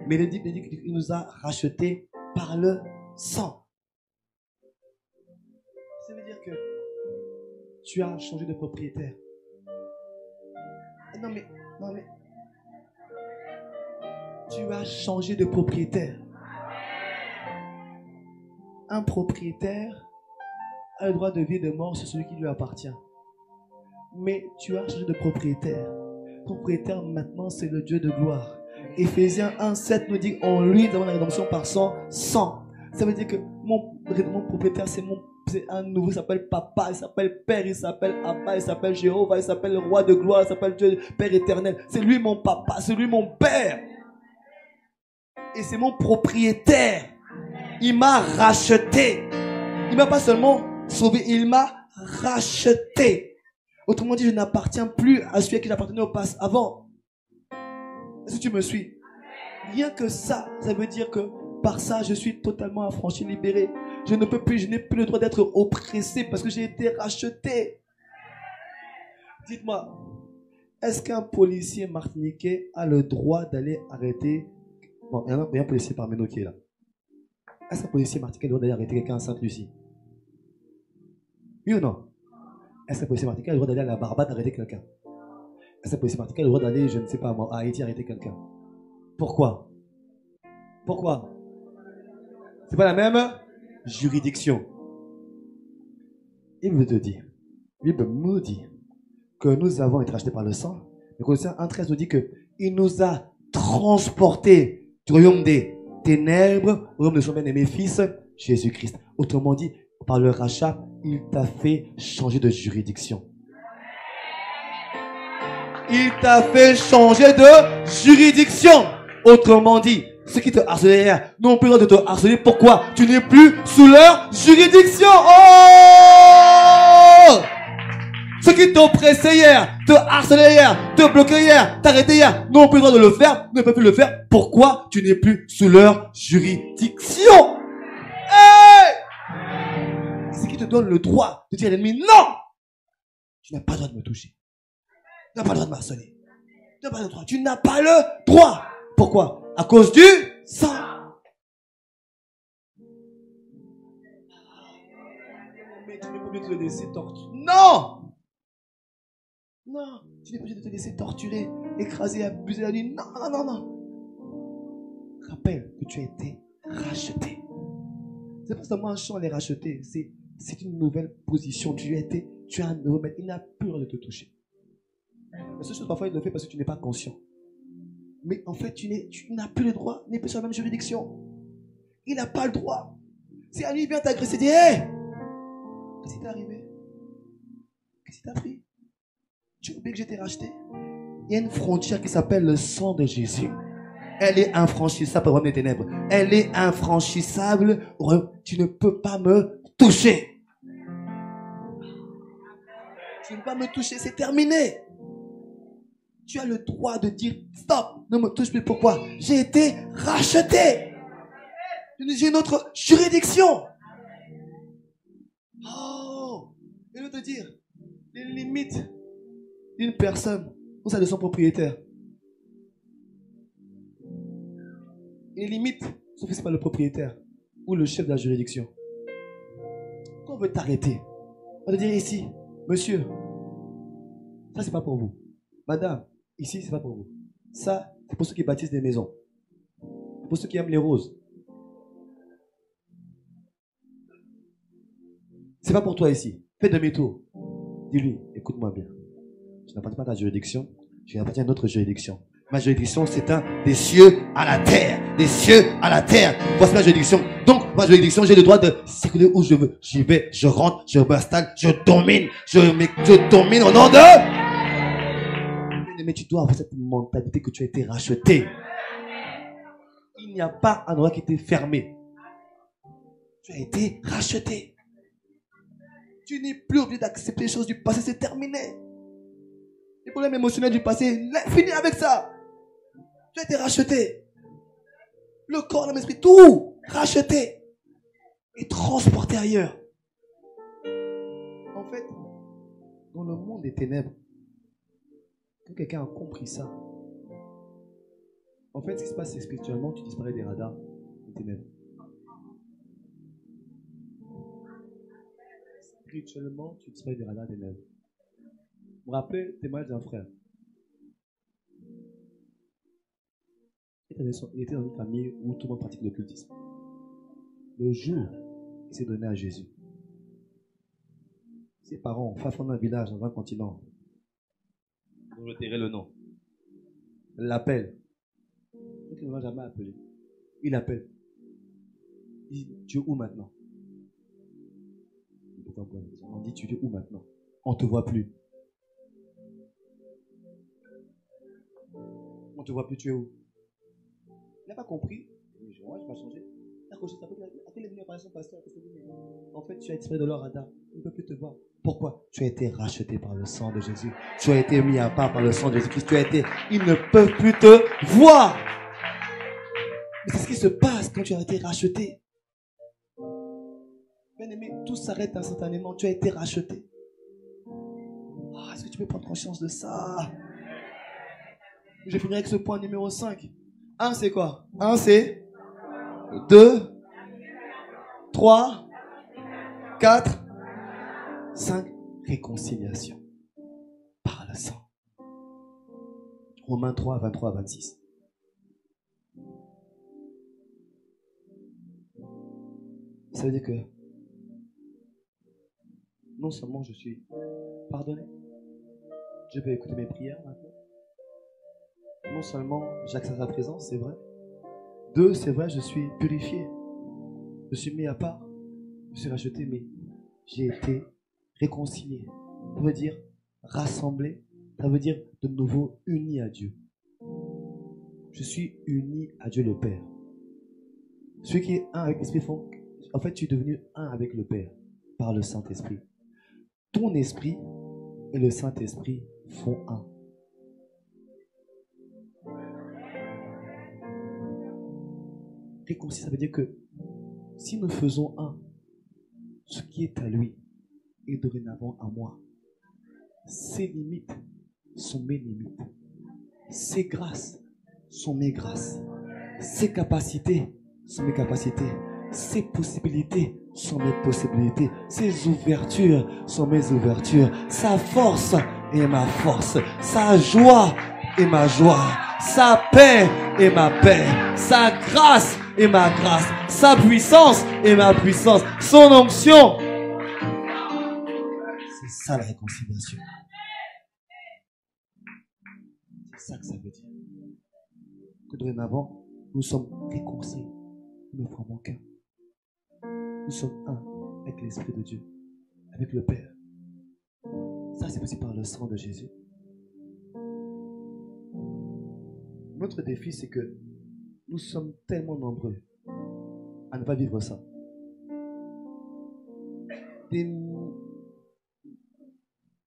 Mais il dit qu'il nous a rachetés par le sang. Ça veut dire que tu as changé de propriétaire. Non mais, tu as changé de propriétaire. Un propriétaire a le droit de vie et de mort sur celui qui lui appartient. Mais tu as changé de propriétaire. Propriétaire maintenant, c'est le Dieu de gloire. Éphésiens 1:7 nous dit en lui nous avons la rédemption par son sang. Ça veut dire que mon propriétaire, c'est un nouveau, il s'appelle papa, il s'appelle père, il s'appelle Abba, il s'appelle Jéhovah, il s'appelle le roi de gloire, il s'appelle Dieu Père éternel. C'est lui mon papa, c'est lui mon père. Et c'est mon propriétaire. Il m'a racheté. Il m'a pas seulement sauvé, il m'a racheté. Autrement dit, je n'appartiens plus à celui à qui j'appartenais au passé avant. Est-ce que tu me suis? Rien que ça veut dire que par ça, je suis totalement affranchi, libéré. Je n'ai plus le droit d'être oppressé parce que j'ai été racheté. Dites-moi, est-ce qu'un policier martiniquais a le droit d'aller arrêter... Bon, il y a un policier parmi nous qui est là. Est-ce qu'un policier martiniquais a le droit d'aller arrêter quelqu'un à Sainte-Lucie? Oui ou non? Est-ce qu'un policier martiniquais a le droit d'aller à la Barbade arrêter quelqu'un? Est-ce qu'un policier martiniquais a le droit d'aller, je ne sais pas, à Haïti arrêter quelqu'un? Pourquoi? Pourquoi? C'est pas la même juridiction. Il veut te dire, la Bible nous dit que nous avons été rachetés par le sang. Mais Colossiens 1:13 nous dit que il nous a transportés du royaume des ténèbres au royaume de son bien-aimé fils, Jésus-Christ. Autrement dit, par le rachat, il t'a fait changer de juridiction. Il t'a fait changer de juridiction. Autrement dit, ceux qui te harcelaient hier n'ont plus le droit de te harceler. Pourquoi? Tu n'es plus sous leur juridiction. Oh! Ceux qui t'oppressaient hier, te harcelaient hier, te bloquaient hier, t'arrêtaient hier, n'ont plus le droit de le faire, ne peuvent plus le faire. Pourquoi? Tu n'es plus sous leur juridiction. Hey! C'est qui te donne le droit de dire à l'ennemi, non! Tu n'as pas le droit de me toucher. Tu n'as pas le droit de m'harceler. Tu n'as pas le droit. Tu n'as pas le droit. Pourquoi? À cause du sang. Mais tu n'es pas obligé de te laisser torturer. Non! Non, tu n'es pas obligé de te laisser torturer, écraser, abuser la nuit. Non, non, non, non. Rappelle que tu as été racheté. C'est pas seulement un chant, les racheter. C'est une nouvelle position. Tu as un nouveau maître. Il n'a plus le droit de te toucher. La seule chose, parfois, il le fait parce que tu n'es pas conscient. Mais en fait, tu n'as plus le droit, tu n'es plus sur la même juridiction. Il n'a pas le droit. Si un lui vient t'agresser, dit, hé! Qu'est-ce qui t'est arrivé? Qu'est-ce qui t'a pris? Tu as oublié que j'étais racheté? Il y a une frontière qui s'appelle le sang de Jésus. Elle est infranchissable pour le royaume des ténèbres. Elle est infranchissable. Tu ne peux pas me toucher. Tu ne peux pas me toucher, c'est terminé. Tu as le droit de dire stop, ne me touche plus. Pourquoi? J'ai été racheté. J'ai une autre juridiction. Oh, je veux te dire, les limites d'une personne ou celles de son propriétaire. Les limites sont fixées par le propriétaire ou le chef de la juridiction. Quand on veut t'arrêter, on va te dire ici, monsieur, ça c'est pas pour vous. Madame, ici c'est pas pour vous. Ça, c'est pour ceux qui bâtissent des maisons. C'est pour ceux qui aiment les roses. C'est pas pour toi ici. Fais demi-tour. Dis-lui, écoute-moi bien. Je n'appartiens pas à ta juridiction, je n'appartiens à une autre juridiction. Ma juridiction, c'est des cieux à la terre. Des cieux à la terre. Voici ma juridiction. Donc, ma juridiction, j'ai le droit de circuler où je veux. J'y vais, je rentre, je m'installe, je domine. Je domine au nom de... Mais tu dois avoir cette mentalité que tu as été racheté. Il n'y a pas un endroit qui était fermé. Tu as été racheté. Tu n'es plus obligé d'accepter les choses du passé, c'est terminé. Les problèmes émotionnels du passé, finis avec ça. Tu as été racheté. Le corps, l'âme, l'esprit, tout racheté et transporté ailleurs. En fait, dans le monde des ténèbres, quand quelqu'un a compris ça, en fait, ce qui se passe, c'est spirituellement, tu disparais des radars des ténèbres. Spirituellement, tu disparais des radars des ténèbres. Vous me rappelez le témoignage d'un frère. Il était dans une famille où tout le monde pratique l'occultisme. Le jour il s'est donné à Jésus, ses parents, fafant d'un village dans un continent, dont je tairai le nom, l'appelle. Il ne l'a jamais appelé. Il appelle. Il dit, tu es où maintenant? On dit, tu es où maintenant? On ne te voit plus. On ne te voit plus, tu es où? Il n'a pas compris. Moi, je vais changer. Après, il est venu à son pasteur. En fait, tu as disparu de leur radar. Il ne peut plus te voir. Pourquoi? Tu as été racheté par le sang de Jésus. Tu as été mis à part par le sang de Jésus-Christ. Ils ne peuvent plus te voir. Mais c'est ce qui se passe quand tu as été racheté. Bien aimé, tout s'arrête instantanément. Tu as été racheté. Ah, est-ce que tu peux prendre conscience de ça? Je finirai avec ce point numéro 5. 1, c'est quoi? 1, c'est 2, 3, 4, 5. Réconciliation par le sang. Romains 3, 23 à 26. Ça veut dire que non seulement je suis pardonné, je peux écouter mes prières maintenant. Non seulement j'accepte sa présence, c'est vrai. 2, c'est vrai, je suis purifié. Je suis mis à part. Je suis racheté, mais j'ai été réconcilié. Ça veut dire rassemblé. Ça veut dire de nouveau uni à Dieu. Je suis uni à Dieu le Père. Celui qui est un avec l'Esprit, en fait, tu es devenu un avec le Père par le Saint-Esprit. Ton esprit et le Saint-Esprit font un. Réconcilier, ça veut dire que si nous faisons un, ce qui est à lui est dorénavant à moi. Ses limites sont mes limites. Ses grâces sont mes grâces. Ses capacités sont mes capacités. Ses possibilités sont mes possibilités. Ses ouvertures sont mes ouvertures. Sa force est ma force. Sa joie est ma joie. Sa paix est ma paix. Sa grâce est ma grâce. Sa puissance est ma puissance. Son onction. C'est ça la réconciliation. C'est ça que ça veut dire. Que dorénavant, nous sommes réconciliés. Nous ne formons qu'un. Nous sommes un avec l'Esprit de Dieu, avec le Père. Ça, c'est possible par le sang de Jésus. Notre défi, c'est que nous sommes tellement nombreux à ne pas vivre ça.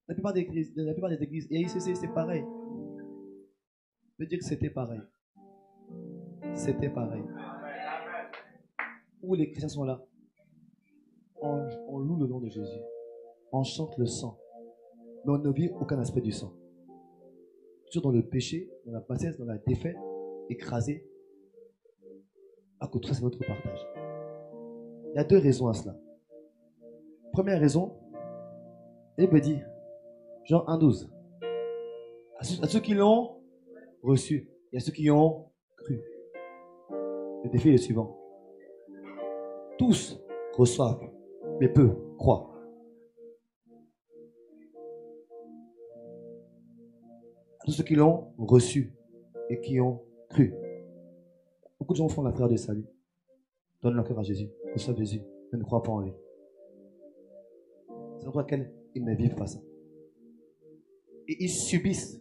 La plupart des églises, et ICC, c'est pareil. Je veux dire que c'était pareil. C'était pareil. Où les chrétiens sont là, on loue le nom de Jésus. On chante le sang. Mais on ne vit aucun aspect du sang. Toujours dans le péché, dans la bassesse, dans la défaite, écrasé. À cause de ça, c'est notre partage. Il y a 2 raisons à cela. Première raison, il veut dire, Jean 1,12. À ceux qui l'ont reçu et à ceux qui ont cru. Le défi est le suivant. Tous reçoivent, mais peu croient. À tous ceux qui l'ont reçu et qui ont cru. Beaucoup de gens font la prière de salut. Donnent leur cœur à Jésus. Reçoivent Jésus, mais ne croient pas en lui. C'est pour laquelle ils ne vivent pas ça. Et ils subissent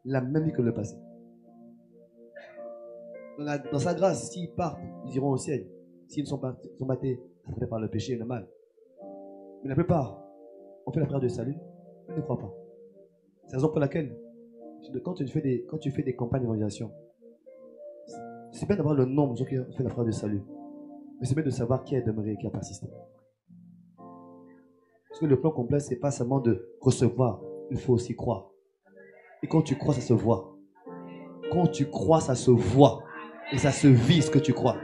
la même vie que le passé. Dans sa grâce, s'ils partent, ils iront au ciel. S'ils ne sont pas battus par le péché et le mal. Mais la plupart on fait la prière de salut, elle ne croit pas. C'est la raison pour laquelle, quand tu fais des campagnes d'évangélisation, c'est bien d'avoir le nombre de gens qui ont fait la prière de salut. Mais c'est bien de savoir qui est demeuré et qui a persisté. Parce que le plan complet, c'est pas seulement de recevoir, il faut aussi croire. Et quand tu crois, ça se voit. Quand tu crois, ça se voit. Et ça se vit ce que tu crois.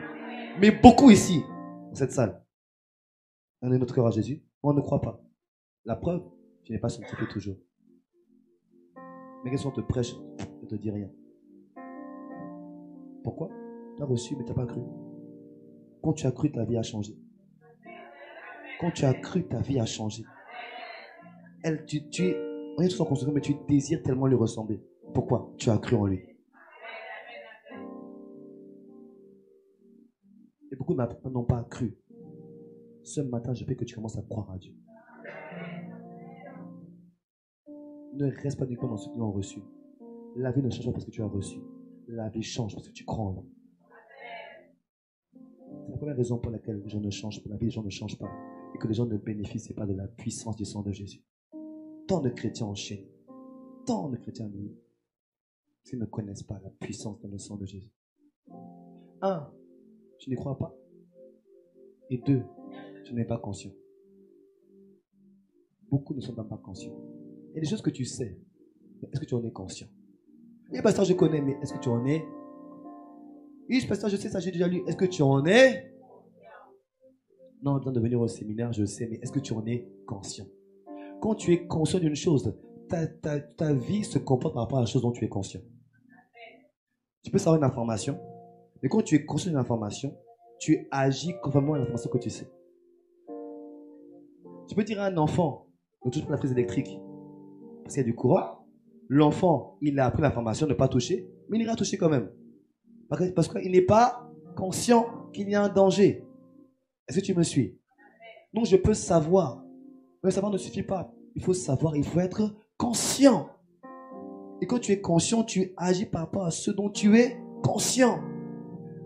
Mais beaucoup ici, dans cette salle, on a notre cœur à Jésus, on ne croit pas. La preuve, tu n'es pas sanctifié toujours. Mais qu'est-ce qu'on te prêche, on ne te dit rien. Pourquoi? Tu as reçu, mais tu n'as pas cru. Quand tu as cru, ta vie a changé. Quand tu as cru, ta vie a changé. On est tous en construction, mais tu désires tellement lui ressembler. Pourquoi? Tu as cru en lui. Et beaucoup n'ont pas cru. Ce matin, je veux que tu commences à croire à Dieu. Ne reste pas uniquement dans ce que tu as reçu. La vie ne change pas parce que tu as reçu. La vie change parce que tu crois en lui. C'est la première raison pour laquelle les gens ne changent pas, la vie des gens ne change pas. Et que les gens ne bénéficient pas de la puissance du sang de Jésus. Tant de chrétiens enchaînés, tant de chrétiens liés, qui ne connaissent pas la puissance dans le sang de Jésus. 1, tu n'y crois pas. Et 2, tu n'es pas conscient. Beaucoup ne sont pas conscients. Il y a des choses que tu sais, mais est-ce que tu en es conscient? Oui, pasteur, je connais, mais est-ce que tu en es? Oui, pasteur, je sais ça, j'ai déjà lu. Est-ce que tu en es? Non, besoin de venir au séminaire, je sais, mais est-ce que tu en es conscient? Quand tu es conscient d'une chose, ta vie se comporte par rapport à la chose dont tu es conscient. Tu peux savoir une information, mais quand tu es conscient d'une information, tu agis conformément à l'information que tu sais. Tu peux dire à un enfant, ne touche pas la prise électrique, parce qu'il y a du courant. L'enfant, il a appris l'information de ne pas toucher, mais il ira toucher quand même. Parce qu'il n'est pas conscient qu'il y a un danger. Est-ce que tu me suis? Donc je peux savoir. Mais savoir ne suffit pas. Il faut savoir, il faut être conscient. Et quand tu es conscient, tu agis par rapport à ce dont tu es conscient.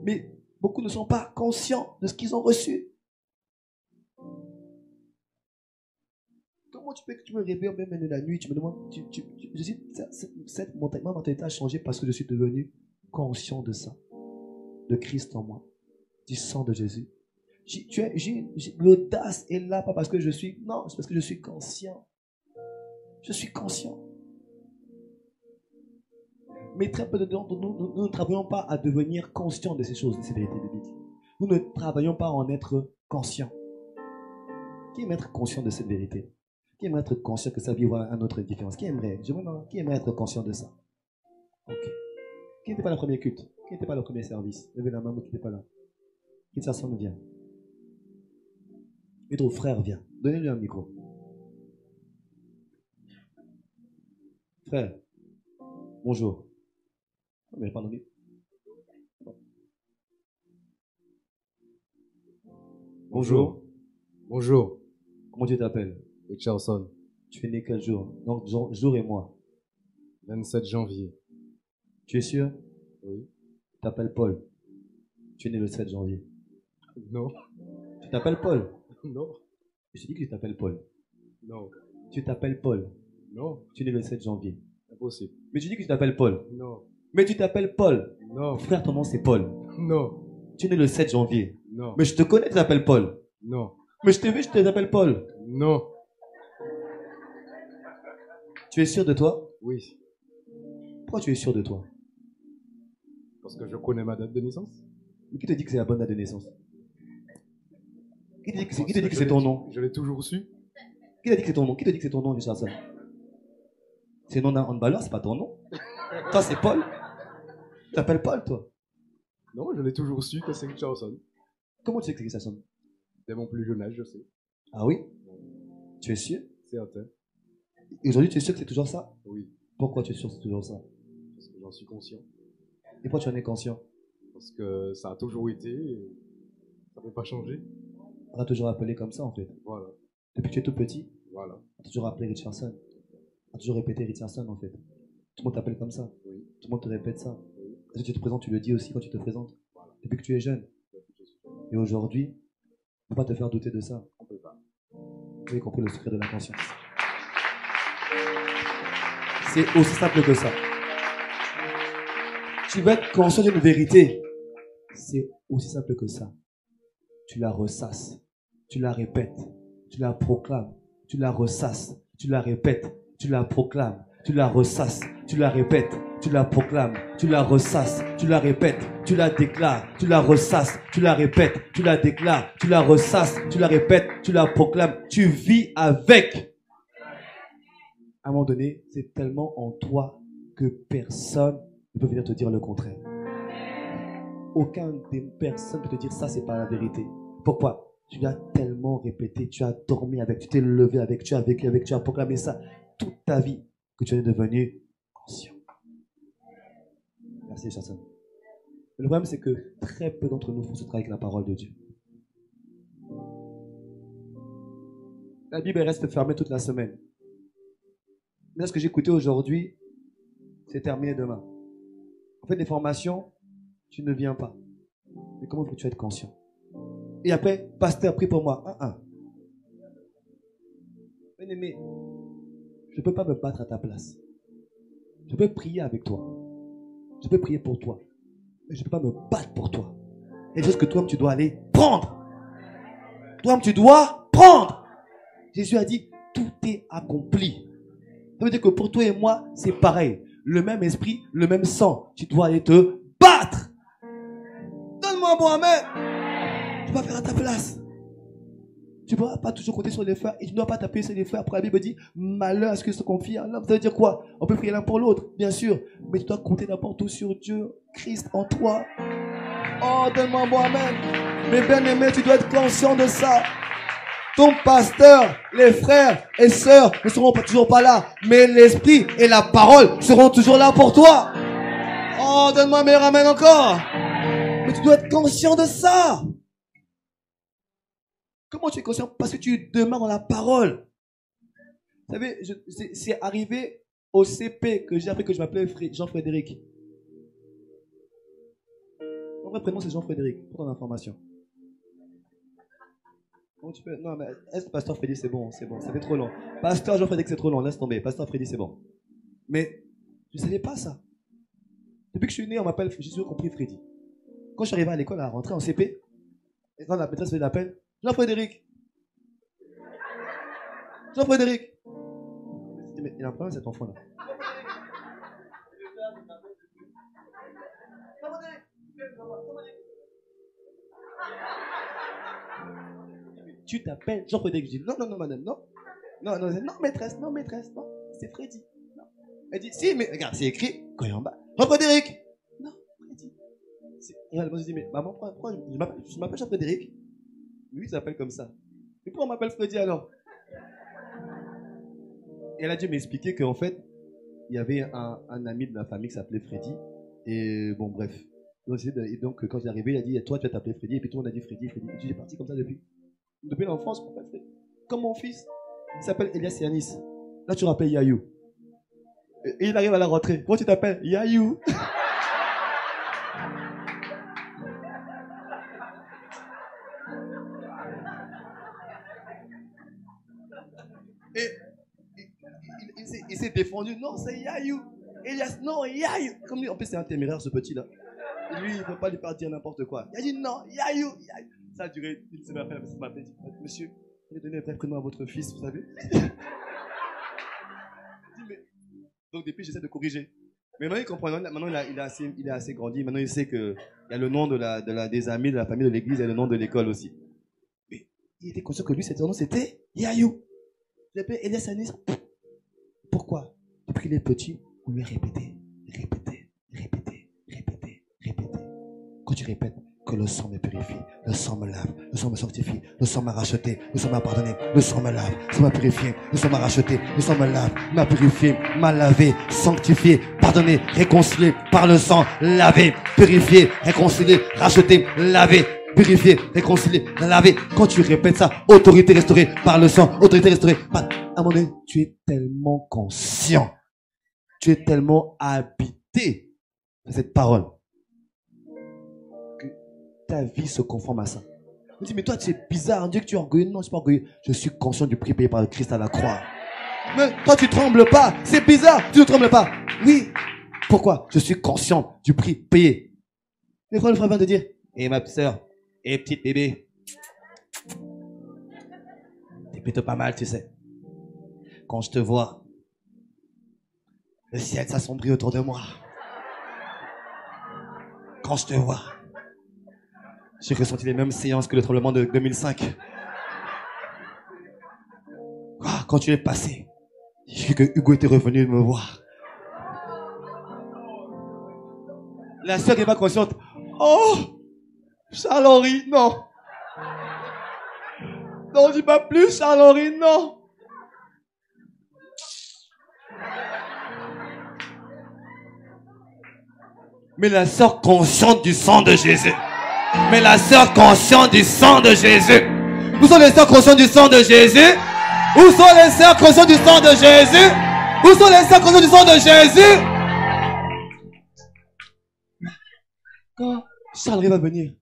Mais beaucoup ne sont pas conscients de ce qu'ils ont reçu. Comment tu peux que tu me réveilles même de la nuit, tu me demandes, je dis, ma mentalité a changé parce que je suis devenu conscient de ça. De Christ en moi. Du sang de Jésus. L'audace est là, pas parce que je suis, non, c'est parce que je suis conscient. Je suis conscient. Mais très peu de gens, nous ne travaillons pas à devenir conscients de ces choses, de ces vérités bibliques. Nous ne travaillons pas à en être conscients. Qui aimerait être conscient de cette vérité? Qui aimerait être conscient que sa vie aura une autre différence? Qui aimerait? Qui aimerait être conscient de ça? Ok. Qui n'était pas le premier culte? Qui n'était pas le premier service? Levez la main, qui n'était pas là. Qui de sa somme vient? Et ton frère vient. Donnez-lui un micro. Frère, bonjour. Mais pas nommé. Bonjour. Bonjour. Comment tu t'appelles? Richardson. Tu es né quel jour? Donc, jour et mois. 27 janvier. Tu es sûr? Oui. Tu t'appelles Paul. Tu es né le 7 janvier. Non. Tu t'appelles Paul? Non. Je te dis que tu t'appelles Paul. Non. Tu t'appelles Paul. Non. Tu es né le 7 janvier. Impossible. Mais tu dis que tu t'appelles Paul. Non. Mais tu t'appelles Paul. Non. Frère, ton nom c'est Paul. Non. Tu es né le 7 janvier. Non. Mais je te connais, tu t'appelles Paul. Non. Mais je t'ai vu, je t'appelle Paul. Non. Tu es sûr de toi? Oui. Pourquoi tu es sûr de toi? Parce que je connais ma date de naissance. Mais qui te dit que c'est la bonne date de naissance? Qui te dit que c'est ton nom? Je l'ai toujours su. Qui t'a dit que c'est ton nom? Qui te dit que c'est ton nom, Richardson? C'est non un handballeur, c'est pas ton nom. Toi, c'est Paul. Tu t'appelles Paul, toi? Non, je l'ai toujours su que c'est Richardson. Comment tu sais que c'est Richardson? Dès mon plus jeune âge, je sais. Ah oui? Tu es sûr? Certain. Et aujourd'hui, tu es sûr que c'est toujours ça? Oui. Pourquoi tu es sûr que c'est toujours ça? Parce que j'en suis conscient. Et pourquoi tu en es conscient? Parce que ça a toujours été et ça ne peut pas changer. On a toujours appelé comme ça, en fait. Voilà. Depuis que tu es tout petit, Voilà. on a toujours appelé Richardson. On a toujours répété Richardson, en fait. Tout le monde t'appelle comme ça. Oui. Tout le monde te répète ça. Oui. Quand tu te présentes, tu le dis aussi quand tu te présentes. Voilà. Depuis que tu es jeune. Et aujourd'hui, on ne peut pas te faire douter de ça. On peut pas. Vous avez compris le secret de la conscience. C'est aussi simple que ça. Tu vas être conscient d'une vérité. C'est aussi simple que ça. Tu la ressasses, tu la répètes, tu la proclames, tu la ressasses, tu la répètes, tu la proclames, tu la ressasses, tu la répètes, tu la proclames, tu la ressasses, tu la répètes, tu la déclares, tu la ressasses, tu la répètes, tu la déclares, tu la ressasses, tu la répètes, tu la proclames. Tu vis avec. À un moment donné, c'est tellement en toi que personne ne peut venir te dire le contraire. Aucune des personnes ne peut te dire ça, c'est pas la vérité. Pourquoi? Tu l'as tellement répété, tu as dormi avec, tu t'es levé avec, tu as vécu avec, tu as proclamé ça toute ta vie que tu es devenu conscient. Merci, Chanson. Le problème, c'est que très peu d'entre nous font ce travail avec la parole de Dieu. La Bible reste fermée toute la semaine. Mais ce que j'ai écouté aujourd'hui, c'est terminé demain. En fait, des formations, tu ne viens pas. Mais comment peux-tu être conscient? Et après, pasteur, prie pour moi. Bien-aimé, je ne peux pas me battre à ta place. Je peux prier avec toi. Je peux prier pour toi. Mais je ne peux pas me battre pour toi. Il y a des choses que toi-même tu dois aller prendre. Toi-même tu dois prendre. Jésus a dit, tout est accompli. Ça veut dire que pour toi et moi, c'est pareil. Le même esprit, le même sang. Tu dois aller te battre. Donne-moi un bon amen. Tu vas faire à ta place. Tu ne dois pas toujours compter sur les frères et tu ne dois pas t'appuyer sur les frères. Après, la Bible dit, malheur à ce que se confie à l'homme. Ça veut dire quoi? On peut prier l'un pour l'autre, bien sûr. Mais tu dois compter d'abord tout sur Dieu, Christ en toi. Oh, donne-moi un bon amen. Mais bien aimé, tu dois être conscient de ça. Ton pasteur, les frères et sœurs ne seront toujours pas là. Mais l'esprit et la parole seront toujours là pour toi. Oh, donne-moi un meilleur amen encore. Mais tu dois être conscient de ça. Comment tu es conscient? Parce que tu demeures dans la parole. Vous savez, c'est arrivé au CP que j'ai appris que je m'appelais Jean-Frédéric. Mon vrai prénom c'est Jean-Frédéric, pour ton information. Comment tu peux... Non, mais est-ce que Pasteur Freddy c'est bon, ça fait trop long. Pasteur Jean-Frédéric c'est trop long, laisse tomber. Pasteur Freddy c'est bon. Mais je ne savais pas ça. Depuis que je suis né, on m'appelle, j'ai toujours compris Freddy. Quand je suis arrivé à l'école, à rentrer en CP, et quand la maîtresse fait l'appel, Jean-Frédéric. Jean-Frédéric. Mais il a un problème cet enfant-là. Tu t'appelles Jean-Frédéric. Je dis non, madame, non. Non, maîtresse, non, c'est Freddy. Non. Elle dit, si, mais regarde, c'est écrit, quand il est en bas. Jean-Frédéric. Non, Freddy. Et elle me dit, mais maman, pourquoi je m'appelle Jean-Frédéric? Lui, il s'appelle comme ça. Mais pourquoi on m'appelle Freddy alors? Et elle a dû m'expliquer qu'en fait, il y avait un ami de ma famille qui s'appelait Freddy. Et bon, bref. Et donc, quand j'ai arrivé, il a dit, toi, tu vas t'appeler Freddy. Et puis tout le monde a dit Freddy. Et j'ai parti comme ça depuis. Depuis l'enfance, on m'appelle Freddy. Comme mon fils, il s'appelle Elias Yanis. Là, tu rappelles Yayou. Et il arrive à la rentrée. Comment tu t'appelles? Yayou. Il s'est défendu. Non, c'est Yayou. Elias, non, Yayou. Comme lui, en plus, c'est un téméraire, ce petit-là. Lui, il ne peut pas lui faire dire n'importe quoi. Il a dit non, Yayou. Ça a duré une semaine après, il m'a dit, monsieur, vous allez donner un vrai prénom à votre fils, vous savez. Donc, depuis, j'essaie de corriger. Mais maintenant, il comprend. Maintenant, il est assez grandi. Maintenant, il sait qu'il y a le nom des amis, de la famille, de l'église et le nom de l'école aussi. Mais il était conscient que lui, son nom, c'était Yayou. Il l'appelait Elias Yanis. Pourquoi? Depuis qu'il est petit, on lui a répété. Quand tu répètes que le sang me purifie, le sang me lave, le sang me sanctifie, le sang m'a racheté, le sang m'a pardonné, le sang me lave, le sang m'a purifié, le sang m'a racheté, le sang me lave, m'a purifié, m'a lavé, sanctifié, pardonné, réconcilié par le sang, lavé, purifié, réconcilié, racheté, lavé, purifié, réconcilié, lavé. Quand tu répètes ça, autorité restaurée par le sang, autorité restaurée par... À un moment donné, tu es tellement conscient, tu es tellement habité de cette parole que ta vie se conforme à ça. On dit, mais toi, tu es bizarre, on dit que tu es orgueilleux. Non, je ne suis pas orgueilleux. Je suis conscient du prix payé par le Christ à la croix. Mais toi, tu trembles pas. C'est bizarre, tu ne trembles pas. Oui. Pourquoi? Je suis conscient du prix payé. Mais quand le frère vient de dire, eh ma sœur, eh petite bébé, t'es plutôt pas mal, tu sais. Quand je te vois, le ciel s'assombrit autour de moi. Quand je te vois, j'ai ressenti les mêmes séances que le tremblement de 2005. Ah, quand tu es passé, j'ai cru que Hugo était revenu me voir. La sœur n'est pas consciente. Oh, Charles-Henri, non. Non, dis pas plus, Charles-Henri, non. Mais la sœur consciente du sang de Jésus. Mais la sœur consciente du sang de Jésus. Où sont les sœurs conscientes du sang de Jésus? Où sont les sœurs conscientes du sang de Jésus? Où sont les sœurs conscientes du sang de Jésus? Quand Charles va venir,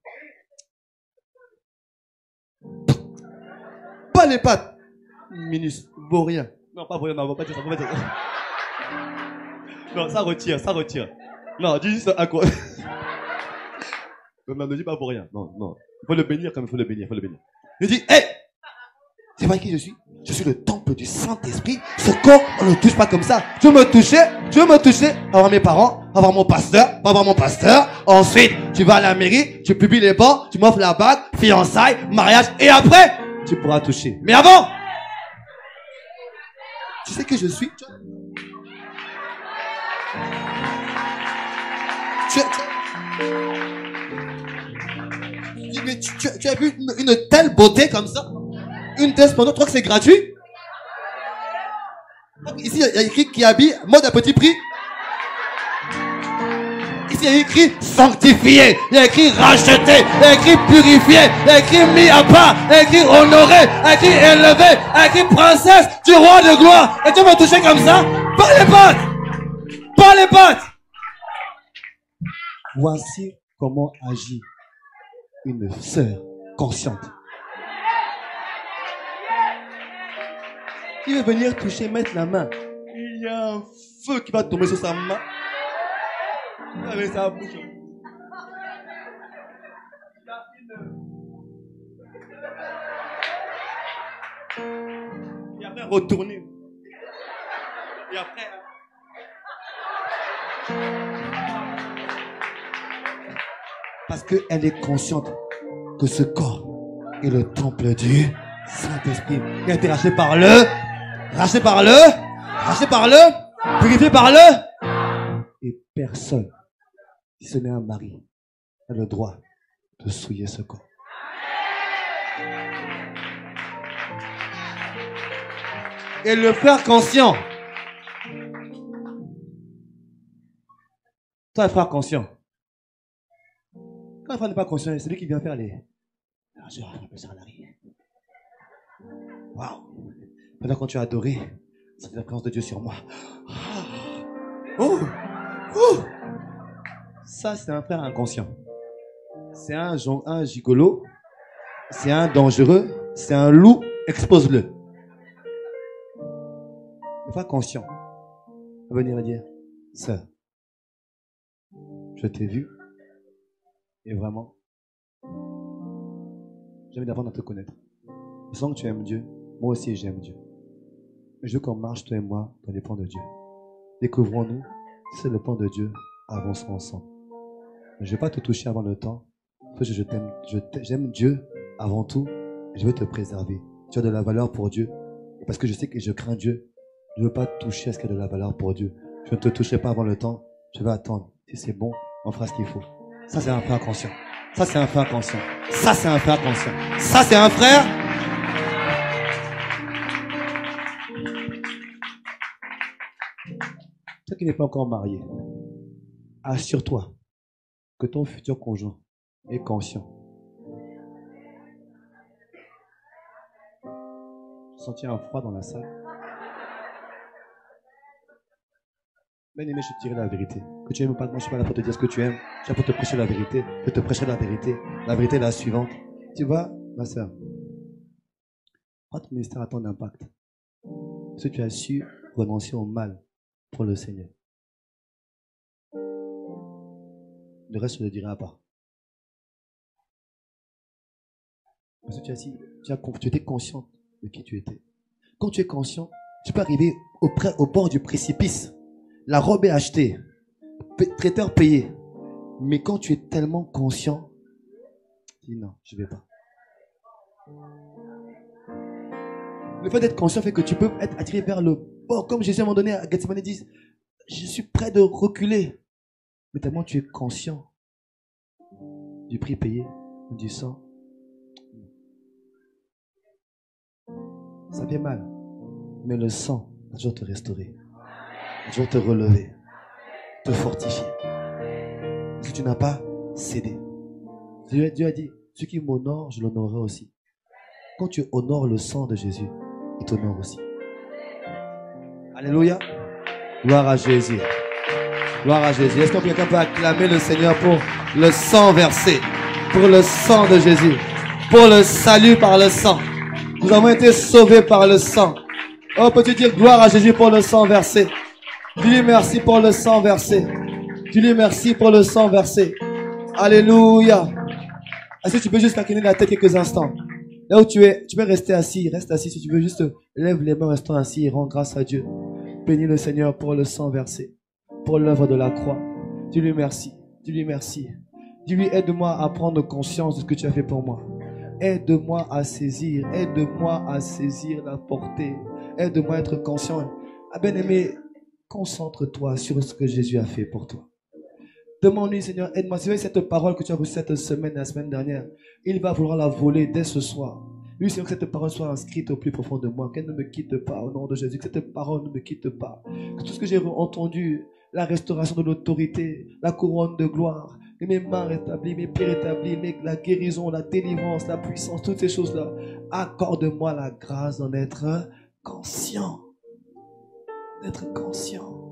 pas les pattes. Minus, vaut rien. Non, pas vaut rien, non, on va pas dire ça, on va pas dire ça. Non, ça retire, ça retire. Non, dis juste à quoi. Non, ne dis pas pour rien. Non, non. Il faut le bénir comme il faut le bénir, il faut le bénir. Il dit, hé! C'est pas qui je suis? Je suis le temple du Saint-Esprit. Ce corps, on ne le touche pas comme ça. Tu veux me toucher, avoir mes parents, avoir mon pasteur, pas avoir mon pasteur. Ensuite, tu vas à la mairie, tu publies les bords, tu m'offres la bague, fiançailles, mariage, et après, tu pourras toucher. Mais avant, tu sais que je suis... Mais tu as vu une telle beauté comme ça? Une telle splendeur, tu crois que c'est gratuit? Ici, il y a écrit qui habille mode à petit prix. Ici, il y a écrit sanctifié, il y a écrit racheté, il y a écrit purifié, il y a écrit mis à part, il y a écrit honoré, il y a écrit élevé, il y a écrit princesse du roi de gloire. Et tu vas me toucher comme ça? Par les pattes! Par les pattes! Voici comment agit une sœur consciente. Il veut venir toucher, mettre la main. Il y a un feu qui va tomber sur sa main. Avec sa bouche. Et après, retourner. Et après... Parce qu'elle est consciente que ce corps est le temple du Saint-Esprit. Il a été racheté par le, purifié par le. Et personne, si ce n'est un mari, a le droit de souiller ce corps. Et le frère conscient. Toi, le frère conscient. Quand le frère n'est pas conscient, c'est lui qui vient faire les... Je rappelle ça à l'arrière. Waouh! Pendant quand tu as adoré, c'est la présence de Dieu sur moi. Oh! Oh! Ça, c'est un frère inconscient. C'est un gigolo. C'est un dangereux. C'est un loup. Expose-le. Le frère conscient va venir me dire, sœur, je t'ai vu. Et vraiment, j'ai envie d'apprendre à te connaître. Je sens que tu aimes Dieu. Moi aussi, j'aime Dieu. Mais je veux qu'on marche, toi et moi, dans les plans de Dieu. Découvrons-nous. C'est le plan de Dieu. Avançons ensemble. Je ne vais pas te toucher avant le temps. Parce que j'aime Dieu avant tout. Et je veux te préserver. Tu as de la valeur pour Dieu. Et parce que je sais que je crains Dieu. Je ne veux pas te toucher à ce qui a de la valeur pour Dieu. Je ne te toucherai pas avant le temps. Je vais attendre. Si c'est bon, on fera ce qu'il faut. Ça, c'est un frère conscient. Ça, c'est un frère conscient. Ça, c'est un frère conscient. Ça, c'est un frère. Toi qui n'es pas encore marié, assure-toi que ton futur conjoint est conscient. Je sentais un froid dans la salle. Bien-aimé, je te dirai la vérité. Que tu aimes ou pas, moi je suis pas là pour te dire ce que tu aimes. Je suis là pour te prêcher la vérité. Je te prêcherai la vérité. La vérité est la suivante. Tu vois, ma sœur, prends ton ministère à ton impact. Parce que tu as su renoncer au mal pour le Seigneur. Le reste, je ne le dirai pas. Parce que tu étais consciente de qui tu étais. Quand tu es conscient, tu peux arriver au bord du précipice. La robe est achetée. Traiteur payé. Mais quand tu es tellement conscient, tu dis non, je ne vais pas. Le fait d'être conscient fait que tu peux être attiré vers le bord. Comme Jésus à un moment donné à Gethsemane dit, je suis prêt de reculer. Mais tellement tu es conscient du prix payé, du sang. Ça fait mal. Mais le sang va toujours te restaurer. Va toujours te relever. Te fortifier. Parce que tu n'as pas cédé. Dieu a dit, celui qui m'honore, je l'honorerai aussi. Quand tu honores le sang de Jésus, il t'honore aussi. Alléluia. Gloire à Jésus. Gloire à Jésus. Est-ce que quelqu'un peut acclamer le Seigneur pour le sang versé, pour le sang de Jésus, pour le salut par le sang? Nous avons été sauvés par le sang. Oh, peux-tu dire gloire à Jésus pour le sang versé? Dis-lui merci pour le sang versé. Dis-lui merci pour le sang versé. Alléluia. Est-ce que tu peux juste incliner la tête quelques instants? Là où tu es, tu peux rester assis. Reste assis si tu veux. Juste lève les mains, restons assis et rends grâce à Dieu. Bénis le Seigneur pour le sang versé, pour l'œuvre de la croix. Dis-lui merci. Dis-lui merci. Dis-lui aide-moi à prendre conscience de ce que tu as fait pour moi. Aide-moi à saisir. Aide-moi à saisir la portée. Aide-moi à être conscient. Ah bien-aimé, concentre-toi sur ce que Jésus a fait pour toi. Demande-lui, Seigneur, aide-moi. C'est vrai, cette parole que tu as reçue cette semaine, la semaine dernière, il va vouloir la voler dès ce soir. Oui, Seigneur, que cette parole soit inscrite au plus profond de moi, qu'elle ne me quitte pas au nom de Jésus, que cette parole ne me quitte pas. Que tout ce que j'ai entendu, la restauration de l'autorité, la couronne de gloire, que mes mains rétablies, mes pieds rétablis, la guérison, la délivrance, la puissance, toutes ces choses-là, accorde-moi la grâce d'en être conscient. D'être conscient.